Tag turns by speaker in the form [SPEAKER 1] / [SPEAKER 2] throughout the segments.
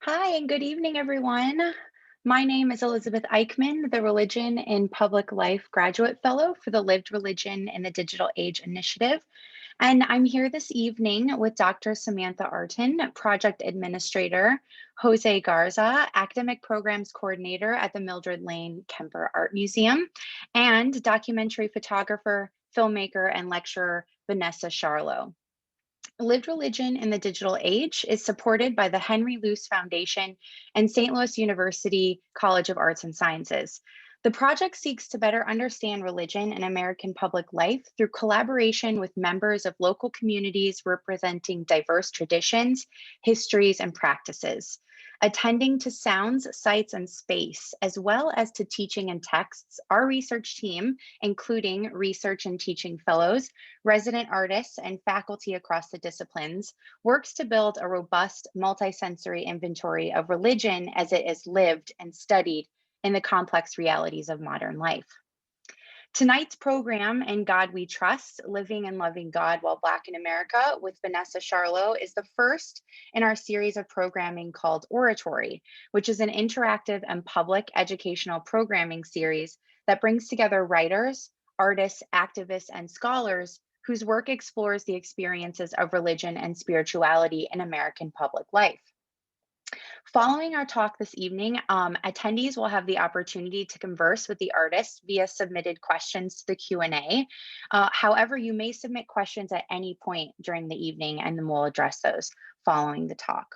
[SPEAKER 1] Hi, and good evening, everyone. My name is Elizabeth Eichmann, the Religion in Public Life Graduate Fellow for the Lived Religion in the Digital Age Initiative. And I'm here this evening with Dr. Samantha Artin, Project Administrator, Jose Garza, Academic Programs Coordinator at the Mildred Lane Kemper Art Museum, and documentary photographer, filmmaker, and lecturer Vanessa Charlot. Lived Religion in the Digital Age is supported by the Henry Luce Foundation and St. Louis University College of Arts and Sciences. The project seeks to better understand religion in American public life through collaboration with members of local communities representing diverse traditions, histories, and practices. Attending to sounds, sights, and space, as well as to teaching and texts, our research team, including research and teaching fellows, resident artists, and faculty across the disciplines, works to build a robust multisensory inventory of religion as it is lived and studied in the complex realities of modern life. Tonight's program, In God We Trust, Living and Loving God While Black in America with Vanessa Charlot, is the first in our series of programming called Oratory, which is an interactive and public educational programming series that brings together writers, artists, activists, and scholars whose work explores the experiences of religion and spirituality in American public life. Following our talk this evening, attendees will have the opportunity to converse with the artists via submitted questions to the Q&A. However, you may submit questions at any point during the evening, and then we'll address those following the talk.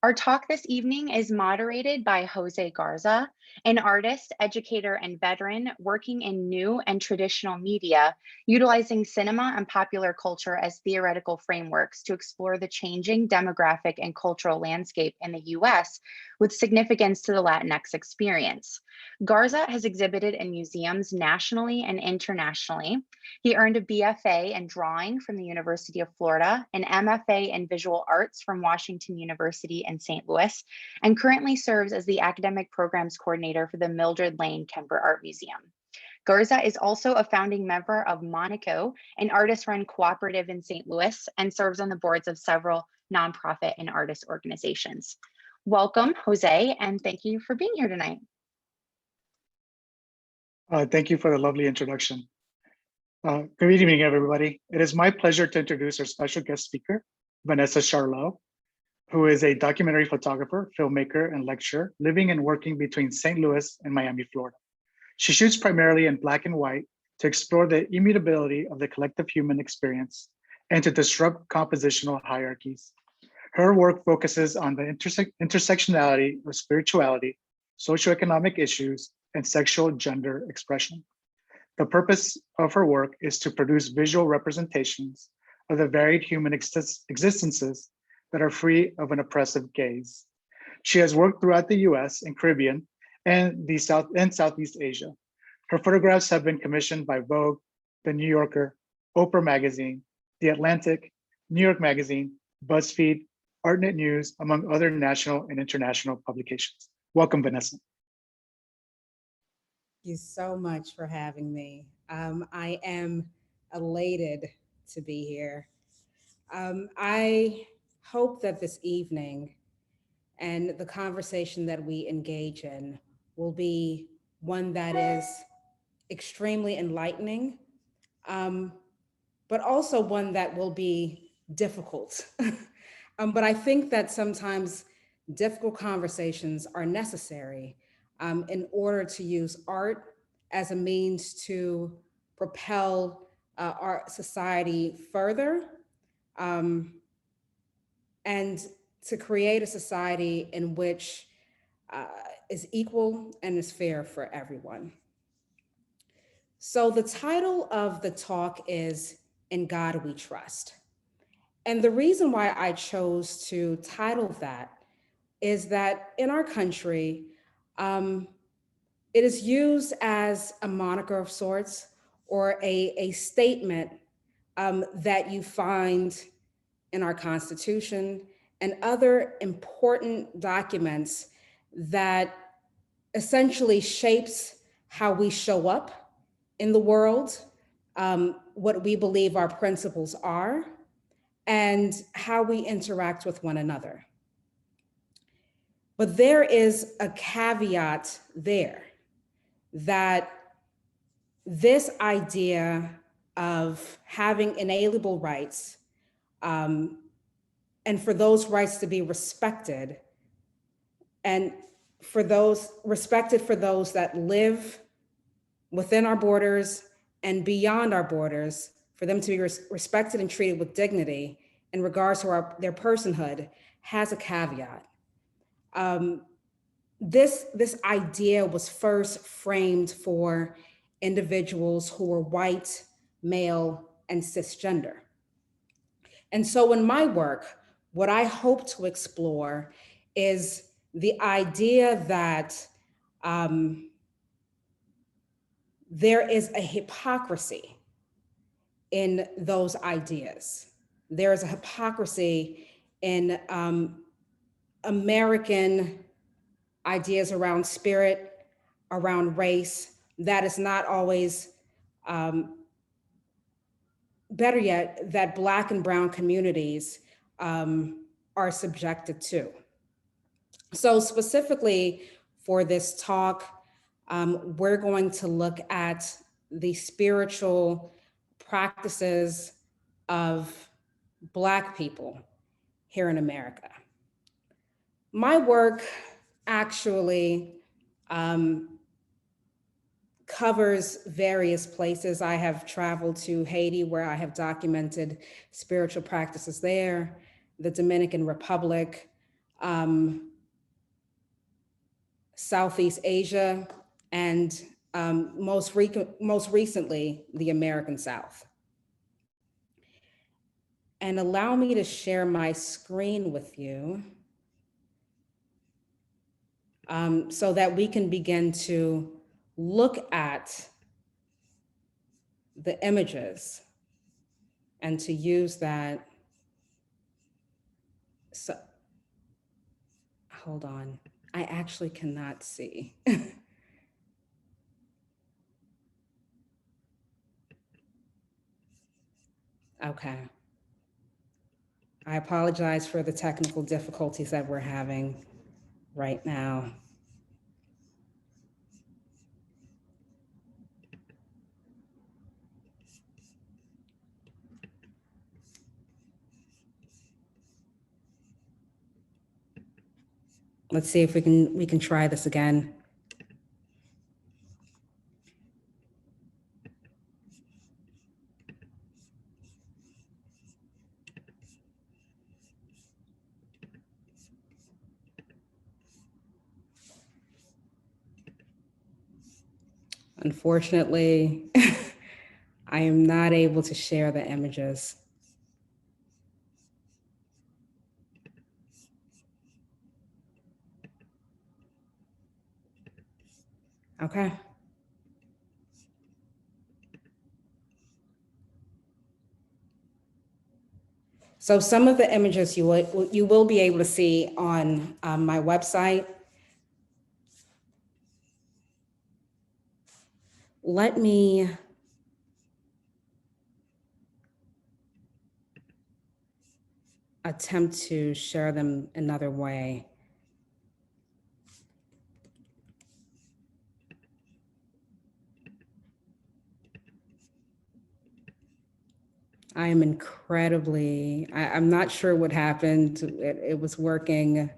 [SPEAKER 1] Our talk this evening is moderated by Jose Garza, an artist, educator, and veteran working in new and traditional media, utilizing cinema and popular culture as theoretical frameworks to explore the changing demographic and cultural landscape in the US with significance to the Latinx experience. Garza has exhibited in museums nationally and internationally. He earned a BFA in drawing from the University of Florida, an MFA in visual arts from Washington University in St. Louis, and currently serves as the academic programs coordinator for the Mildred Lane Kemper Art Museum. Garza is also a founding member of Monaco, an artist-run cooperative in St. Louis, and serves on the boards of several nonprofit and artist organizations. Welcome, Jose, and thank you for being here tonight.
[SPEAKER 2] Thank you for the lovely introduction. Good evening, everybody. It is my pleasure to introduce our special guest speaker, Vanessa Charlot, who is a documentary photographer, filmmaker, and lecturer living and working between St. Louis and Miami, Florida. She shoots primarily in black and white to explore the immutability of the collective human experience and to disrupt compositional hierarchies. Her work focuses on the intersectionality of spirituality, socio-economic issues, and sexual gender expression. The purpose of her work is to produce visual representations of the varied human existences that are free of an oppressive gaze. She has worked throughout the US and Caribbean and Southeast Asia. Her photographs have been commissioned by Vogue, The New Yorker, Oprah Magazine, The Atlantic, New York Magazine, Buzzfeed, Artnet News, among other national and international publications. Welcome, Vanessa.
[SPEAKER 3] Thank you so much for having me. I am elated to be here. I hope that this evening and the conversation that we engage in will be one that is extremely enlightening, but also one that will be difficult. But I think that sometimes difficult conversations are necessary in order to use art as a means to propel our society further and to create a society in which is equal and is fair for everyone. So the title of the talk is In God We Trust. And the reason why I chose to title that is that in our country, it is used as a moniker of sorts or a statement that you find in our Constitution and other important documents that essentially shapes how we show up in the world, what we believe our principles are, and how we interact with one another. But there is a caveat there, that this idea of having inalienable rights, and for those rights to be respected, and for those respected for those that live within our borders and beyond our borders, for them to be respected and treated with dignity in regards to their personhood, has a caveat. This idea was first framed for individuals who were white, male, and cisgender. And so in my work, what I hope to explore is the idea that there is a hypocrisy in those ideas. There is a hypocrisy in American ideas around spirit, around race, that is not always, better yet, that Black and Brown communities are subjected to. So specifically for this talk, we're going to look at the spiritual practices of Black people here in America. My work actually covers various places. I have traveled to Haiti, where I have documented spiritual practices there, the Dominican Republic, Southeast Asia, and most recently, the American South. And allow me to share my screen with you so that we can begin to look at the images and to use that. So, hold on, I actually cannot see. Okay. I apologize for the technical difficulties that we're having right now. Let's see if we can try this again. Unfortunately, I am not able to share the images. Okay. So some of the images you will be able to see on my website. Let me attempt to share them another way. I am incredibly, I'm not sure what happened. It was working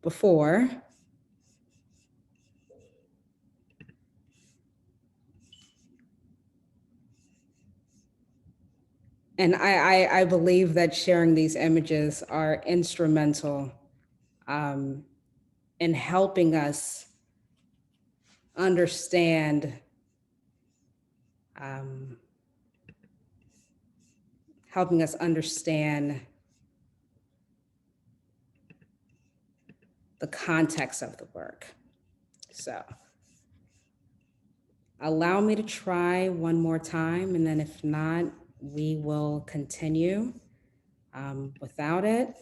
[SPEAKER 3] before. And I believe that sharing these images are instrumental in helping us understand the context of the work. So allow me to try one more time, and then if not, we will continue without it.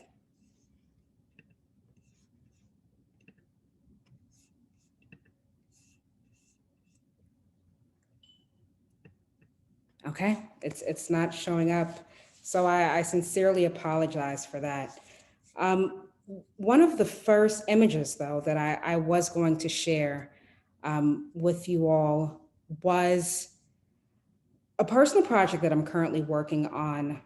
[SPEAKER 3] Okay, it's not showing up. So I sincerely apologize for that. One of the first images, though, that I was going to share with you all was a personal project that I'm currently working on.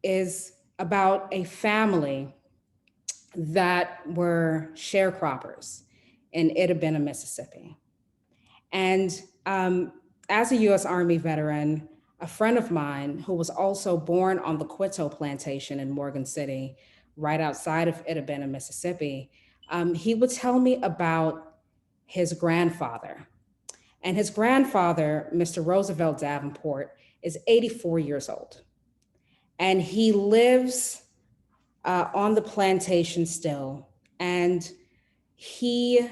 [SPEAKER 3] Is about a family that were sharecroppers in Itta, Mississippi. And as a US Army veteran, a friend of mine who was also born on the Quito plantation in Morgan City, right outside of Itta, Mississippi, he would tell me about his grandfather. And his grandfather, Mr. Roosevelt Davenport, is 84 years old. And he lives on the plantation still. And he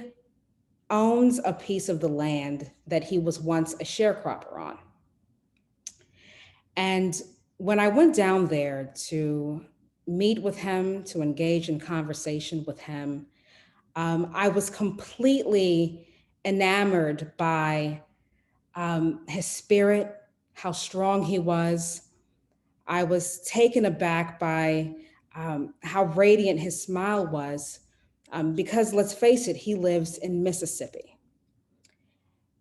[SPEAKER 3] owns a piece of the land that he was once a sharecropper on. And when I went down there to meet with him, to engage in conversation with him, I was completely enamored by his spirit, how strong he was. I was taken aback by how radiant his smile was, because let's face it, he lives in Mississippi.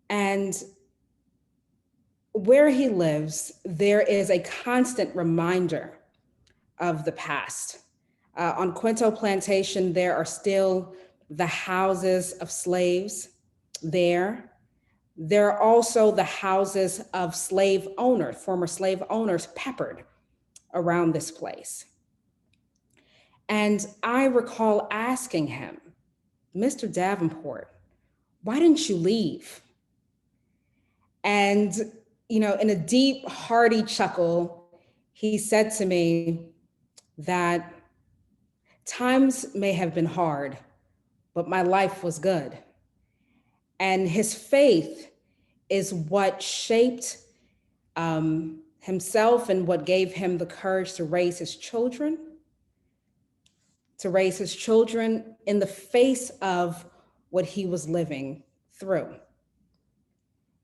[SPEAKER 3] And where he lives, there is a constant reminder of the past. On Quinto Plantation, there are still the houses of slaves there. There are also the houses of slave owners, former slave owners, peppered around this place. And I recall asking him, Mr. Davenport, why didn't you leave? And, in a deep, hearty chuckle, he said to me that times may have been hard, but my life was good. And his faith is what shaped himself and what gave him the courage to raise his children, in the face of what he was living through.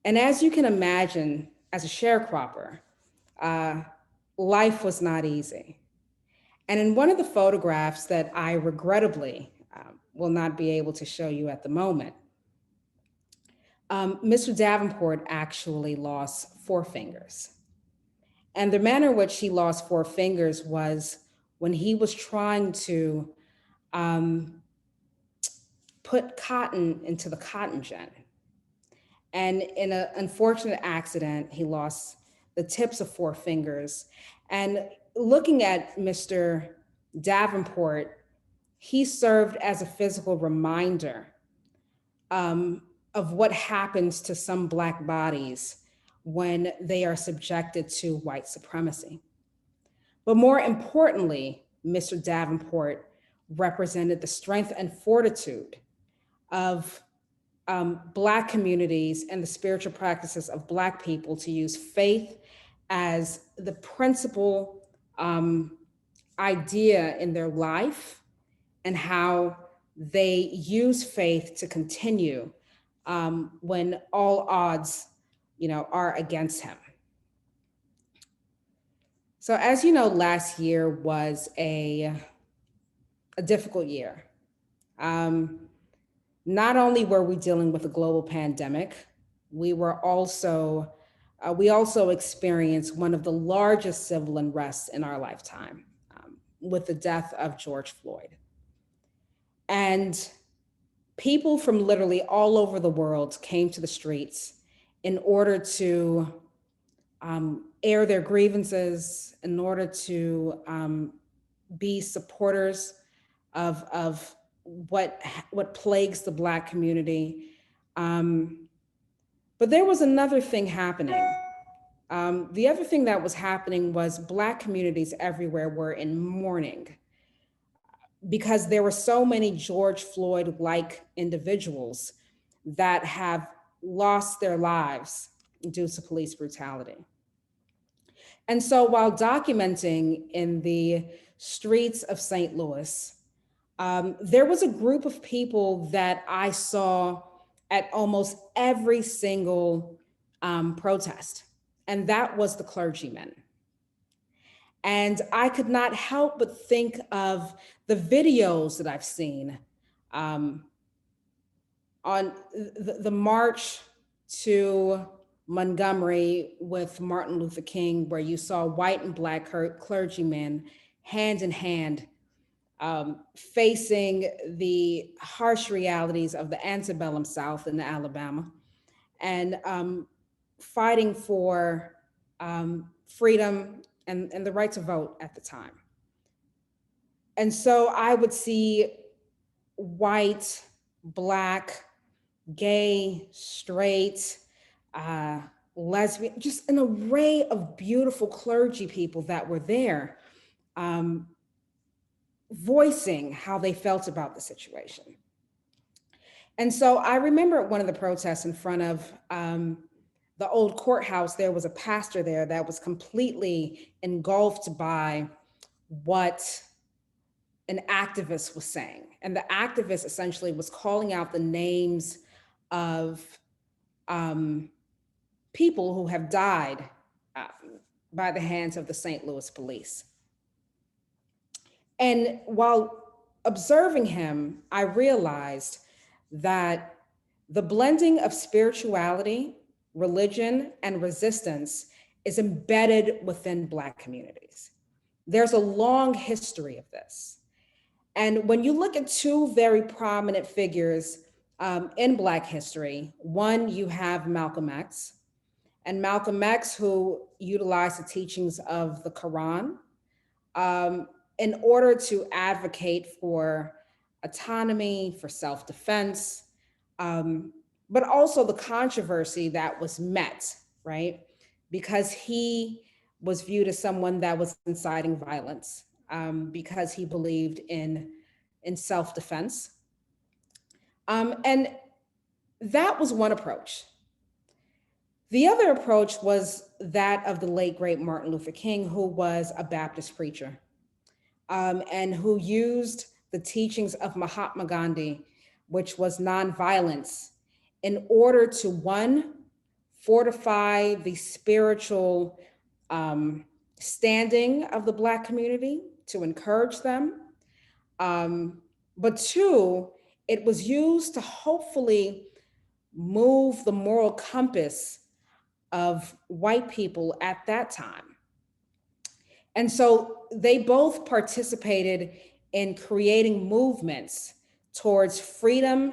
[SPEAKER 3] And as you can imagine, as a sharecropper, life was not easy. And in one of the photographs that I regrettably will not be able to show you at the moment, Mr. Davenport actually lost 4 fingers. And the manner in which he lost 4 fingers was when he was trying to put cotton into the cotton gin. And in an unfortunate accident, he lost the tips of 4 fingers. And looking at Mr. Davenport, he served as a physical reminder of what happens to some Black bodies when they are subjected to white supremacy. But more importantly, Mr. Davenport represented the strength and fortitude of Black communities and the spiritual practices of Black people to use faith as the principal idea in their life, and how they use faith to continue when all odds, are against him. So as you know, last year was a difficult year. Not only were we dealing with a global pandemic, we also experienced one of the largest civil unrests in our lifetime, with the death of George Floyd. And people from literally all over the world came to the streets in order to air their grievances, in order to be supporters of what plagues the Black community. But there was another thing happening. The other thing that was happening was Black communities everywhere were in mourning, because there were so many George Floyd-like individuals that have lost their lives due to police brutality. And so while documenting in the streets of St. Louis, there was a group of people that I saw at almost every single protest, and that was the clergymen. And I could not help but think of the videos that I've seen on the march to Montgomery with Martin Luther King, where you saw white and black clergymen hand in hand, facing the harsh realities of the antebellum South in Alabama, and fighting for freedom and the right to vote at the time. And so I would see white, black, gay, straight, lesbian, just an array of beautiful clergy people that were there, voicing how they felt about the situation. And so I remember at one of the protests in front of the old courthouse, there was a pastor there that was completely engulfed by what an activist was saying. And the activist essentially was calling out the names of people who have died by the hands of the St. Louis police. And while observing him, I realized that the blending of spirituality, religion, and resistance is embedded within Black communities. There's a long history of this. And when you look at two very prominent figures in Black history, one, you have Malcolm X, and Malcolm X, who utilized the teachings of the Quran in order to advocate for autonomy, for self-defense, but also the controversy that was met, right? Because he was viewed as someone that was inciting violence, because he believed in self-defense. And that was one approach. The other approach was that of the late, great Martin Luther King, who was a Baptist preacher, and who used the teachings of Mahatma Gandhi, which was nonviolence, in order to, one, fortify the spiritual standing of the Black community, to encourage them. But two, it was used to hopefully move the moral compass of white people at that time. And so they both participated in creating movements towards freedom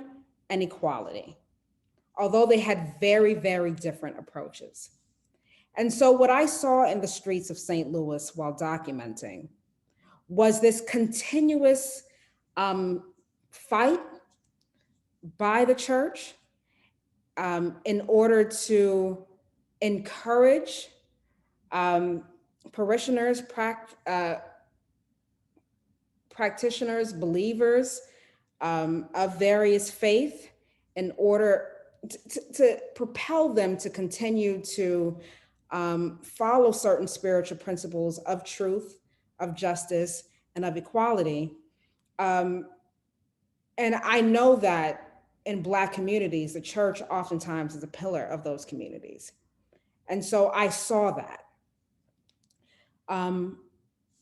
[SPEAKER 3] and equality, although they had very, very different approaches. And so what I saw in the streets of St. Louis while documenting was this continuous fight by the church in order to encourage parishioners, practitioners, believers of various faith, in order to propel them to continue to follow certain spiritual principles of truth, of justice, and of equality. And I know that in Black communities, the church oftentimes is a pillar of those communities. And so I saw that.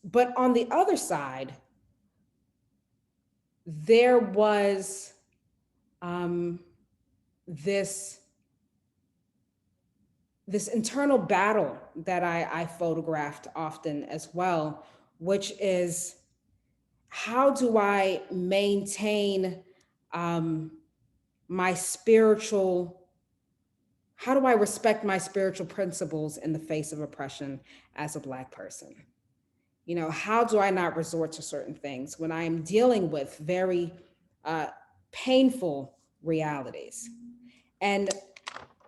[SPEAKER 3] But on the other side, there was this internal battle that I photographed often as well, which is, how do I maintain my spiritual, how do I respect my spiritual principles in the face of oppression as a Black person? You know, how do I not resort to certain things when I am dealing with very painful realities? And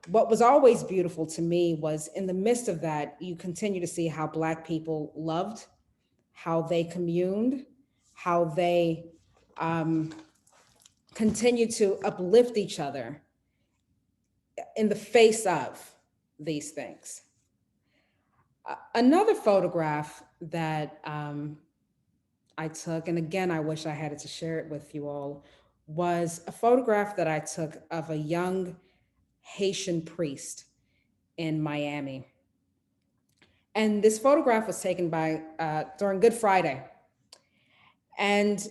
[SPEAKER 3] what was always beautiful to me was, in the midst of that, you continue to see how Black people loved, how they communed, how they continue to uplift each other in the face of these things. Another photograph that I took, and again, I wish I had it to share it with you all, was a photograph that I took of a young Haitian priest in Miami. And this photograph was taken during Good Friday. And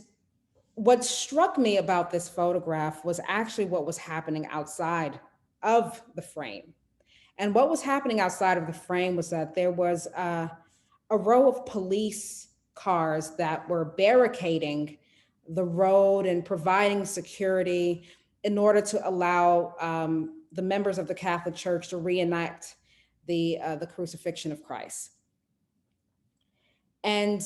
[SPEAKER 3] what struck me about this photograph was actually what was happening outside of the frame. And what was happening outside of the frame was that there was a row of police cars that were barricading the road and providing security in order to allow the members of the Catholic Church to reenact the crucifixion of Christ. And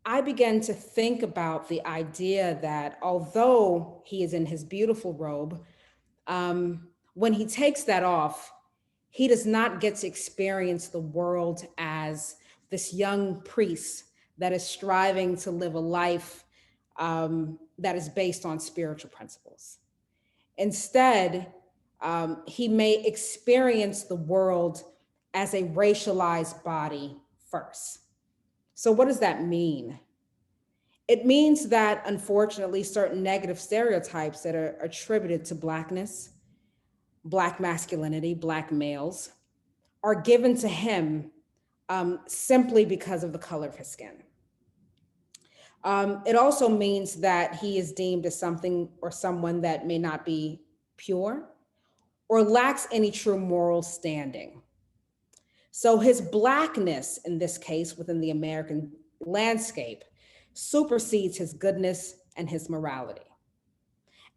[SPEAKER 3] I began to think about the idea that although he is in his beautiful robe, when he takes that off, he does not get to experience the world as this young priest that is striving to live a life that is based on spiritual principles. Instead, he may experience the world as a racialized body first. So what does that mean? It means that, unfortunately, certain negative stereotypes that are attributed to Blackness, Black masculinity, Black males, are given to him simply because of the color of his skin. It also means that he is deemed as something or someone that may not be pure or lacks any true moral standing. So his Blackness, in this case, within the American landscape, supersedes his goodness and his morality.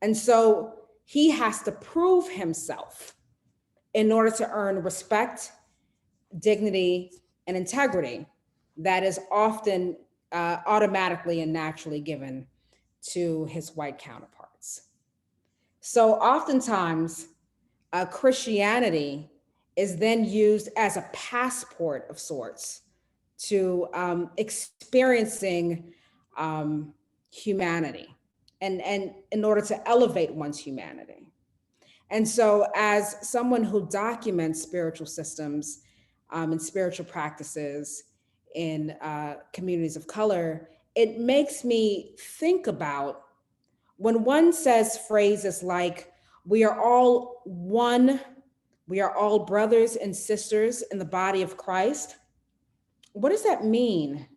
[SPEAKER 3] And so he has to prove himself in order to earn respect, dignity, and integrity that is often automatically and naturally given to his white counterparts. So oftentimes, Christianity is then used as a passport of sorts to experiencing humanity and in order to elevate one's humanity. And so as someone who documents spiritual systems and spiritual practices in communities of color, it makes me think about when one says phrases like, we are all one, we are all brothers and sisters in the body of Christ. What does that mean?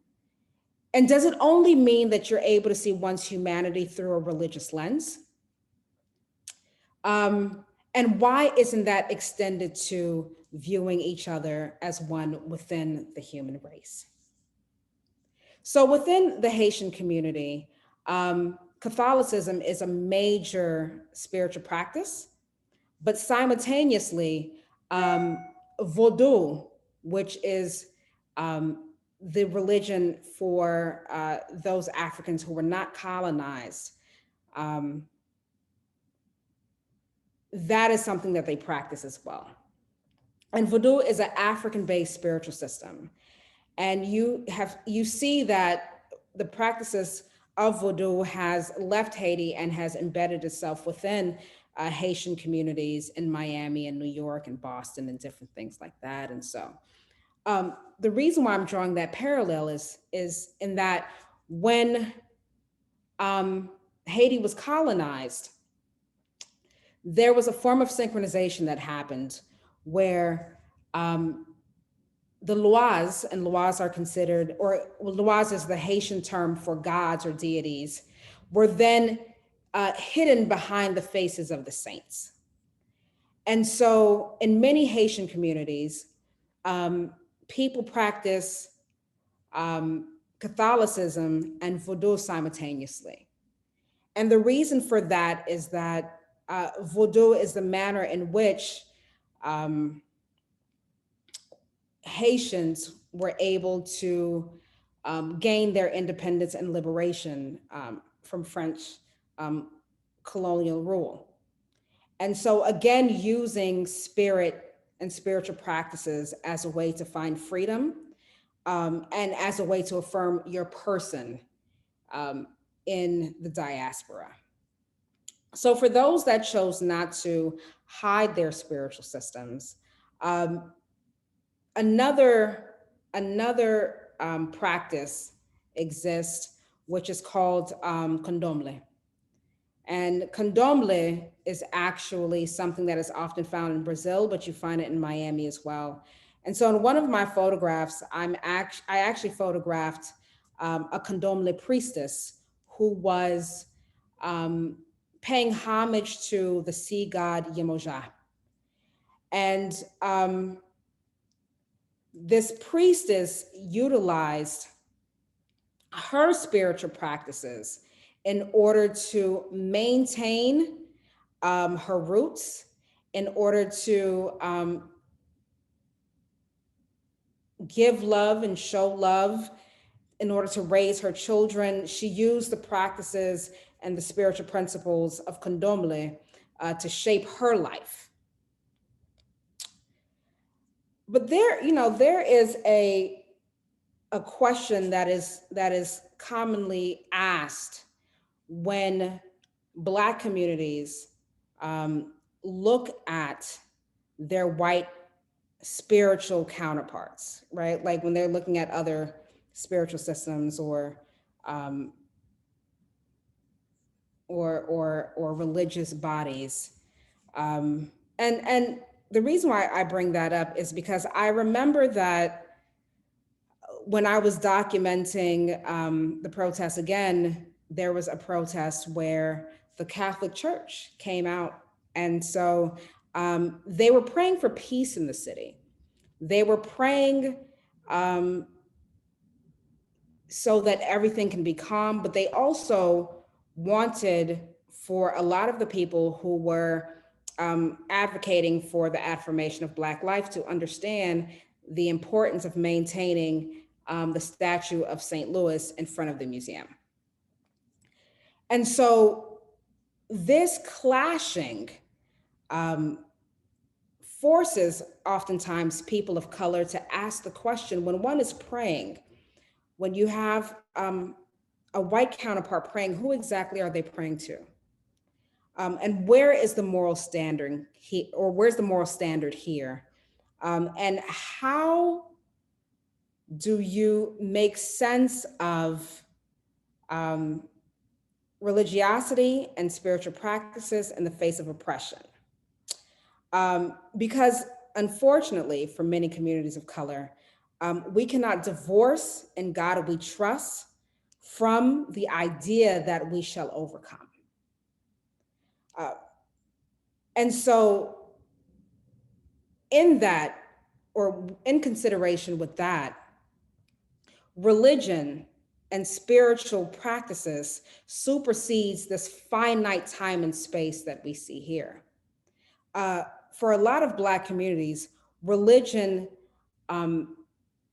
[SPEAKER 3] And does it only mean that you're able to see one's humanity through a religious lens? And why isn't that extended to viewing each other as one within the human race? So within the Haitian community, Catholicism is a major spiritual practice, but simultaneously, Vodou, which is the religion for those Africans who were not colonized, that is something that they practice as well. And Vodou is an African-based spiritual system. And you see that the practices of Vodou has left Haiti and has embedded itself within Haitian communities in Miami and New York and Boston and different things like that. And so the reason why I'm drawing that parallel is in that when Haiti was colonized, there was a form of synchronization that happened where the loas, and loas are considered, or loas is the Haitian term for gods or deities, were then hidden behind the faces of the saints. And so in many Haitian communities, people practice Catholicism and Vodou simultaneously. And the reason for that is that Vodou is the manner in which Haitians were able to gain their independence and liberation from French colonial rule. And so again, using spirit and spiritual practices as a way to find freedom and as a way to affirm your person in the diaspora. So for those that chose not to hide their spiritual systems, another practice exists, which is called candomblé. And candomblé is actually something that is often found in Brazil, but you find it in Miami as well. And so in one of my photographs, I actually photographed a Condomble priestess who was paying homage to the sea god Yemoja. And this priestess utilized her spiritual practices in order to maintain her roots, in order to give love and show love, in order to raise her children. She used the practices and the spiritual principles of Condomble to shape her life. But there is a question that is commonly asked when Black communities look at their white spiritual counterparts, right? Like when they're looking at other spiritual systems or religious bodies. And the reason why I bring that up is because I remember that when I was documenting the protests, again, there was a protest where the Catholic Church came out. And so they were praying for peace in the city. They were praying so that everything can be calm, but they also wanted for a lot of the people who were advocating for the affirmation of Black life to understand the importance of maintaining the statue of St. Louis in front of the museum. And so this clashing forces oftentimes people of color to ask the question, when one is praying, when you have a white counterpart praying, who exactly are they praying to? And where is the moral standard where's the moral standard here? And how do you make sense of religiosity and spiritual practices in the face of oppression? Because unfortunately, for many communities of color, we cannot divorce "in God we trust" from the idea that we shall overcome. And so in that, or in consideration with that, religion and spiritual practices supersedes this finite time and space that we see here. For a lot of Black communities, religion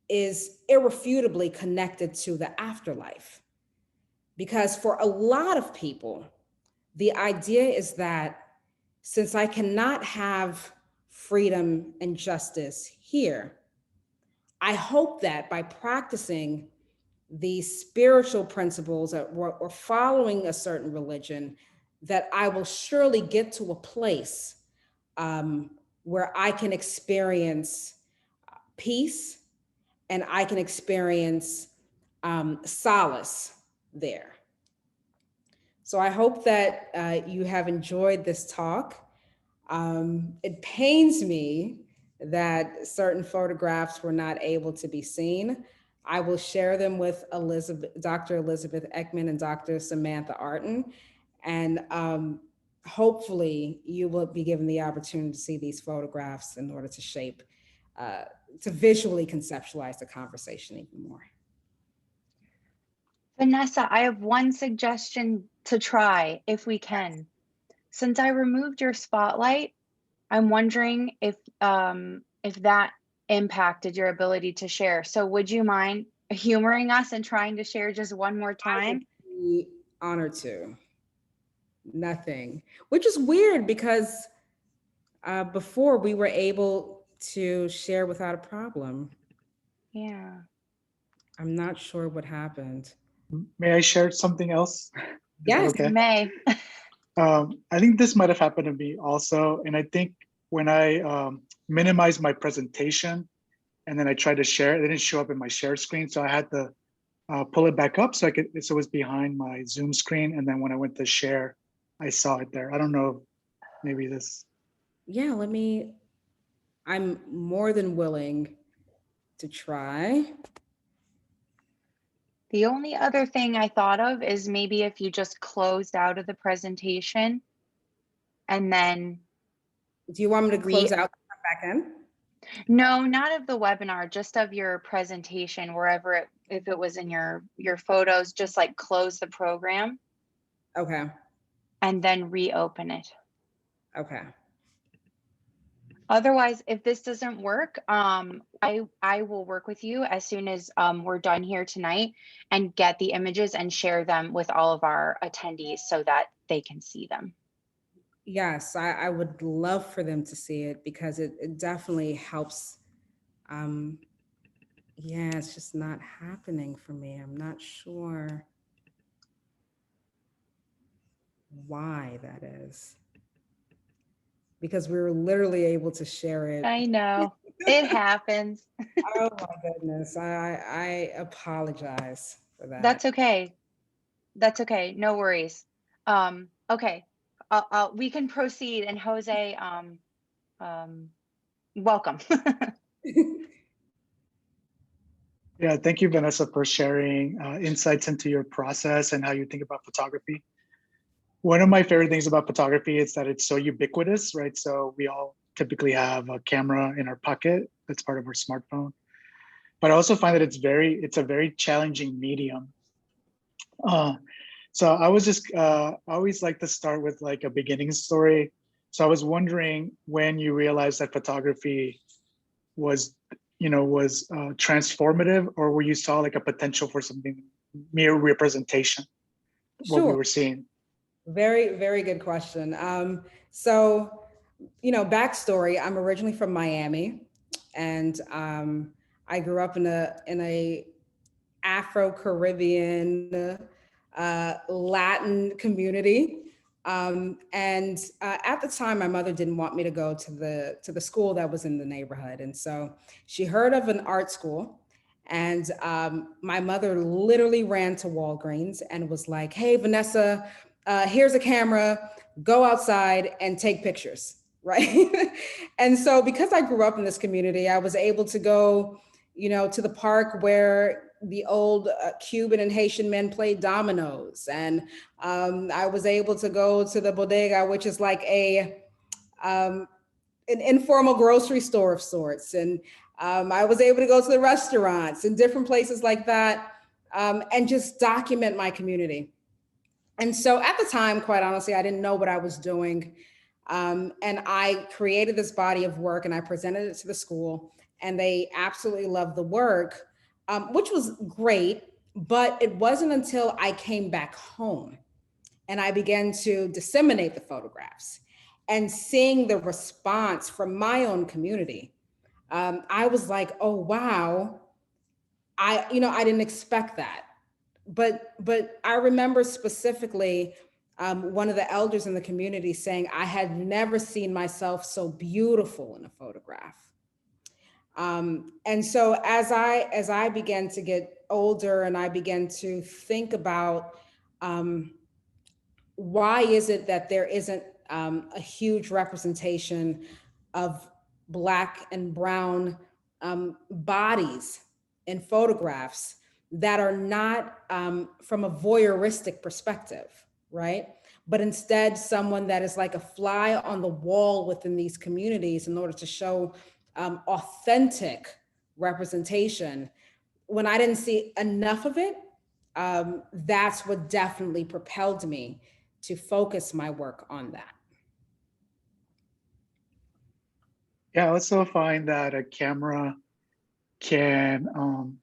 [SPEAKER 3] is irrefutably connected to the afterlife. Because for a lot of people, the idea is that since I cannot have freedom and justice here, I hope that by practicing these spiritual principles or following a certain religion, that I will surely get to a place where I can experience peace and I can experience solace there. So I hope that you have enjoyed this talk. It pains me that certain photographs were not able to be seen. I will share them with Dr. Elizabeth Ekman and Dr. Samantha Artin. And hopefully you will be given the opportunity to see these photographs in order to shape, to visually conceptualize the conversation even more.
[SPEAKER 1] Vanessa, I have one suggestion to try if we can. Since I removed your spotlight, I'm wondering if that impacted your ability to share. So would you mind humoring us and trying to share just one more time?
[SPEAKER 3] I would be honored to. Nothing, which is weird because before we were able to share without a problem.
[SPEAKER 1] Yeah.
[SPEAKER 3] I'm not sure what happened.
[SPEAKER 2] May I share something else?
[SPEAKER 3] Yes,
[SPEAKER 2] okay?
[SPEAKER 1] You may.
[SPEAKER 2] I think this might have happened to me also. And I think when I minimized my presentation and then I tried to share it, it didn't show up in my share screen. So I had to pull it back up so it was behind my Zoom screen. And then when I went to share, I saw it there. I don't know, maybe this.
[SPEAKER 3] Yeah, I'm more than willing to try.
[SPEAKER 1] The only other thing I thought of is maybe if you just closed out of the presentation and then
[SPEAKER 3] Do you want me to close
[SPEAKER 1] re
[SPEAKER 3] out and come back in?
[SPEAKER 1] no, not of the webinar, just of your presentation, wherever it, if it was in your photos, just like close the program
[SPEAKER 3] Okay.
[SPEAKER 1] and then reopen it.
[SPEAKER 3] Okay.
[SPEAKER 1] Otherwise, if this doesn't work, I will work with you as soon as we're done here tonight and get the images and share them with all of our attendees so that they can see them.
[SPEAKER 3] Yes, I would love for them to see it because it definitely helps. Yeah, it's just not happening for me. I'm not sure why that is. Because we were literally able to share it.
[SPEAKER 1] I know, it happens.
[SPEAKER 3] Oh my goodness, I apologize for that.
[SPEAKER 1] That's okay. That's okay. No worries. Okay, we can proceed. And Jose, welcome.
[SPEAKER 2] Yeah, thank you, Vanessa, for sharing insights into your process and how you think about photography. One of my favorite things about photography is that it's so ubiquitous, right? So we all typically have a camera in our pocket that's part of our smartphone. But I also find that it's a very challenging medium. So I was just, I always like to start with like a beginning story. So I was wondering when you realized that photography was, was transformative, or where you saw like a potential for something mere representation, what we
[SPEAKER 3] Sure.
[SPEAKER 2] were seeing.
[SPEAKER 3] Very, very good question. So, backstory, I'm originally from Miami, and I grew up in a Afro-Caribbean Latin community. And at the time, my mother didn't want me to go to the school that was in the neighborhood. And so she heard of an art school. And my mother literally ran to Walgreens and was like, "Hey, Vanessa, here's a camera, go outside and take pictures." Right. And so because I grew up in this community, I was able to go, to the park where the old Cuban and Haitian men played dominoes. And I was able to go to the bodega, which is like an informal grocery store of sorts. And I was able to go to the restaurants and different places like that, and just document my community. And so at the time, quite honestly, I didn't know what I was doing. And I created this body of work and I presented it to the school, and they absolutely loved the work, which was great. But it wasn't until I came back home and I began to disseminate the photographs and seeing the response from my own community. I was like, oh, wow. I didn't expect that. But I remember specifically one of the elders in the community saying, I had never seen myself so beautiful in a photograph. And so as I began to get older and I began to think about why is it that there isn't a huge representation of Black and brown bodies in photographs that are not from a voyeuristic perspective, right? But instead someone that is like a fly on the wall within these communities in order to show authentic representation. When I didn't see enough of it, that's what definitely propelled me to focus my work on that.
[SPEAKER 2] Yeah, I also find that a camera can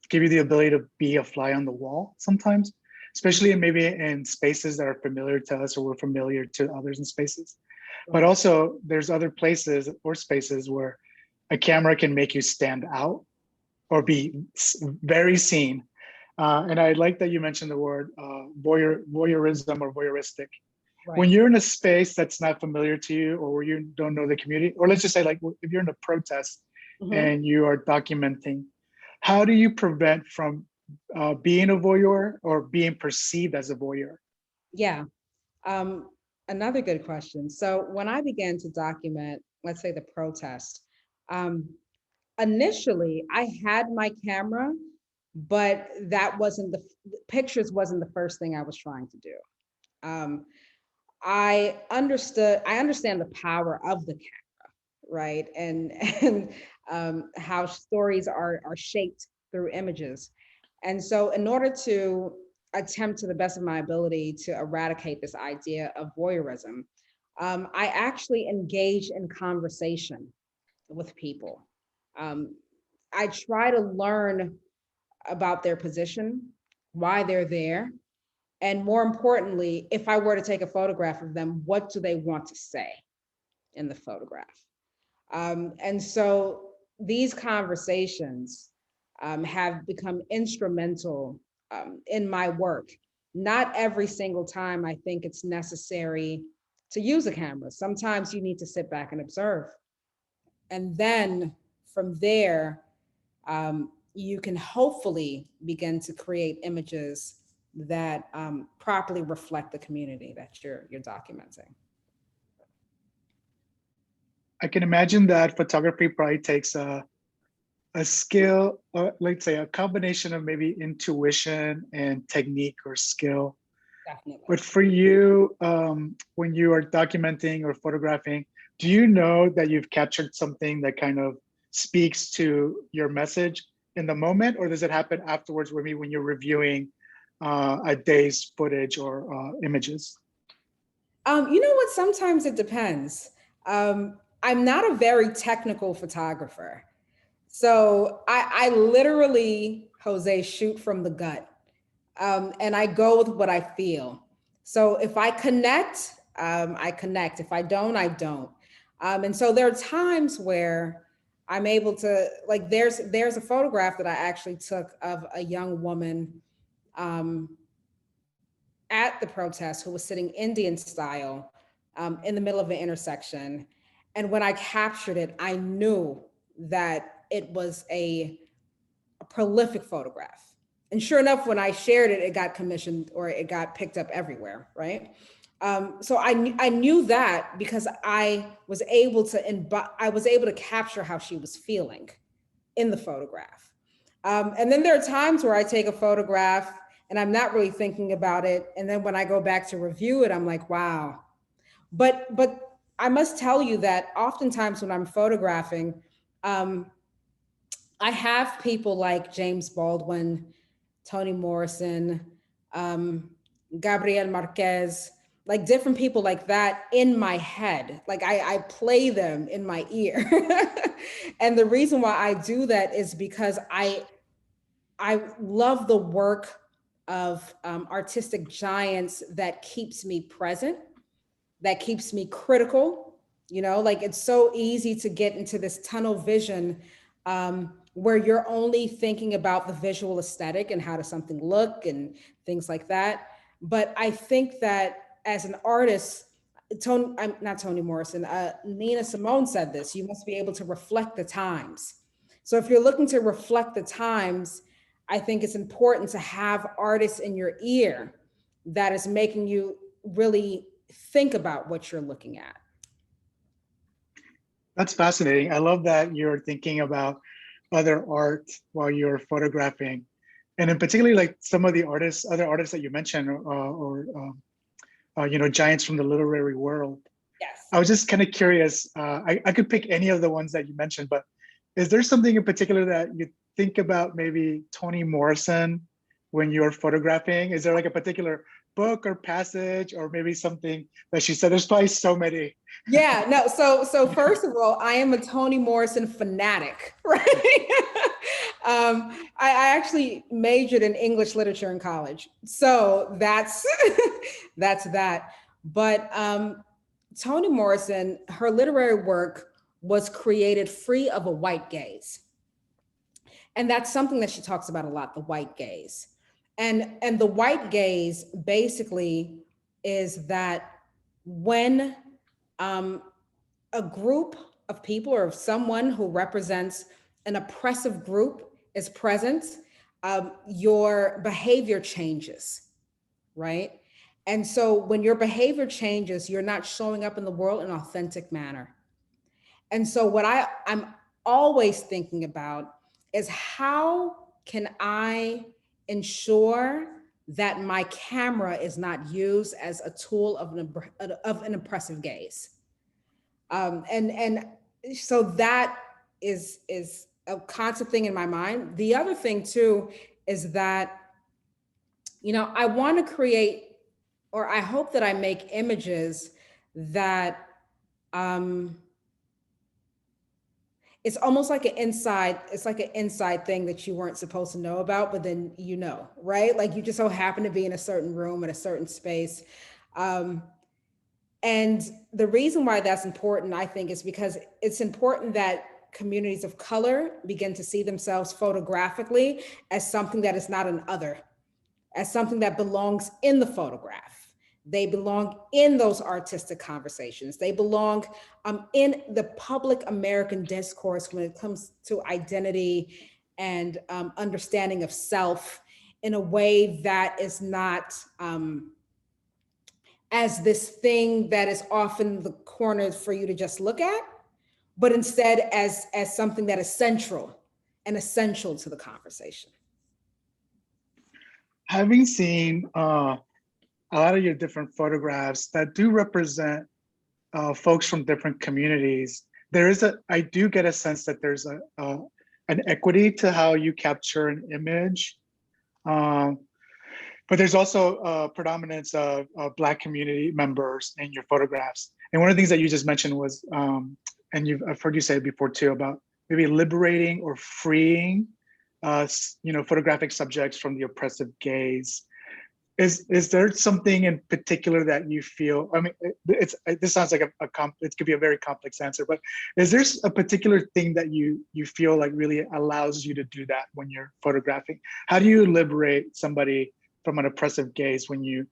[SPEAKER 2] give you the ability to be a fly on the wall sometimes, especially maybe in spaces that are familiar to us or we're familiar to others in spaces. But also there's other places or spaces where a camera can make you stand out or be very seen. And I like that you mentioned the word voyeurism or voyeuristic.
[SPEAKER 3] Right.
[SPEAKER 2] When you're in a space that's not familiar to you, or where you don't know the community, or let's just say like if you're in a protest and you are documenting, how do you prevent from being a voyeur or being perceived as a voyeur?
[SPEAKER 3] Yeah. Another good question. So when I began to document, let's say the protest, initially I had my camera, but that wasn't pictures wasn't the first thing I was trying to do. Um, I understand the power of the camera, right? And how stories are shaped through images. And so in order to attempt to the best of my ability to eradicate this idea of voyeurism, I actually engage in conversation with people. Um, I try to learn about their position, why they're there, and more importantly, if I were to take a photograph of them, what do they want to say in the photograph? And so these conversations have become instrumental in my work. Not every single time I think it's necessary to use a camera. Sometimes you need to sit back and observe. And then from there, you can hopefully begin to create images that properly reflect the community that you're documenting.
[SPEAKER 2] I can imagine that photography probably takes a skill, let's say a combination of maybe intuition and technique or skill.
[SPEAKER 3] Definitely.
[SPEAKER 2] But for you, when you are documenting or photographing, do you know that you've captured something that kind of speaks to your message in the moment, or does it happen afterwards, maybe when you're reviewing a day's footage or images?
[SPEAKER 3] You know what? Sometimes it depends. I'm not a very technical photographer. So I literally, Jose, shoot from the gut. And I go with what I feel. So if I connect, I connect. If I don't, I don't. And so there are times where I'm able to, like, there's a photograph that I actually took of a young woman at the protest who was sitting Indian style in the middle of an intersection. And when I captured it, I knew that it was a prolific photograph. And sure enough, when I shared it, it got commissioned or it got picked up everywhere, right? So I knew that because I was able to capture how she was feeling in the photograph. And then there are times where I take a photograph and I'm not really thinking about it. And then when I go back to review it, I'm like, wow. But I must tell you that oftentimes when I'm photographing, I have people like James Baldwin, Toni Morrison, um, Gabriel Marquez, like different people like that in my head. Like I play them in my ear. And the reason why I do that is because I love the work of artistic giants that keeps me present, that keeps me critical. You know, like it's so easy to get into this tunnel vision where you're only thinking about the visual aesthetic and how does something look and things like that. But I think that as an artist, I'm not Toni Morrison, Nina Simone said this, you must be able to reflect the times. So if you're looking to reflect the times, I think it's important to have artists in your ear that is making you really think about what you're looking at.
[SPEAKER 2] That's fascinating. I love that you're thinking about other art while you're photographing. And in particularly like some of the artists, other artists that you mentioned, you know, giants from the literary world.
[SPEAKER 3] Yes.
[SPEAKER 2] I was just kind of curious. I could pick any of the ones that you mentioned, but is there something in particular that you think about maybe Toni Morrison when you're photographing? Is there like a particular book or passage or maybe something that she said? There's probably so many.
[SPEAKER 3] Yeah, no, so first of all, I am a Toni Morrison fanatic, right? I actually majored in English literature in college. So that's that's that. But Toni Morrison, her literary work was created free of a white gaze. And that's something that she talks about a lot, the white gaze. And the white gaze basically is that when a group of people or someone who represents an oppressive group is present, your behavior changes, right? And so when your behavior changes, you're not showing up in the world in an authentic manner. And so what I'm always thinking about is how can I ensure that my camera is not used as a tool of an oppressive gaze. And so that is a constant thing in my mind. The other thing too is that, I want to create, or I hope that I make images that it's almost like it's like an inside thing that you weren't supposed to know about, but then right? Like you just so happen to be in a certain room, in a certain space. And the reason why that's important, I think, is because it's important that communities of color begin to see themselves photographically as something that is not an other, as something that belongs in the photograph. They belong in those artistic conversations. They belong in the public American discourse when it comes to identity and understanding of self in a way that is not as this thing that is often the corner for you to just look at, but instead as something that is central and essential to the conversation.
[SPEAKER 2] Having seen a lot of your different photographs that do represent folks from different communities, I do get a sense that there's an equity to how you capture an image. But there's also a predominance of Black community members in your photographs. And one of the things that you just mentioned was, and I've heard you say it before too, about maybe liberating or freeing, photographic subjects from the oppressive gaze. Is there something in particular that you feel? I mean, this sounds like it could be a very complex answer, but is there a particular thing that you feel like really allows you to do that when you're photographing? How do you liberate somebody from an oppressive gaze when you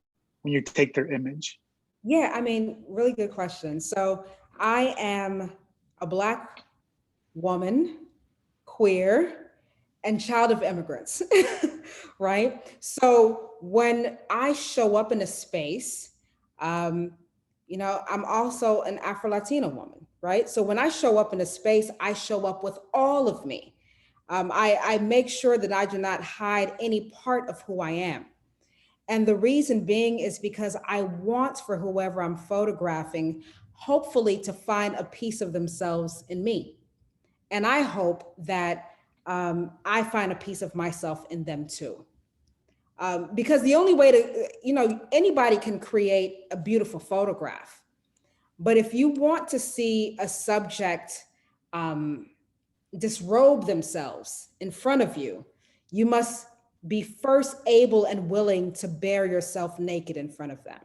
[SPEAKER 2] take their image?
[SPEAKER 3] Yeah, I mean, really good question. So I am a Black woman, queer, and child of immigrants, right? So when I show up in a space, I'm also an Afro-Latina woman, right? So when I show up in a space, I show up with all of me. I make sure that I do not hide any part of who I am. And the reason being is because I want for whoever I'm photographing, hopefully to find a piece of themselves in me. And I hope that I find a piece of myself in them too. Because the only way to, anybody can create a beautiful photograph. But if you want to see a subject disrobe themselves in front of you, you must be first able and willing to bear yourself naked in front of them.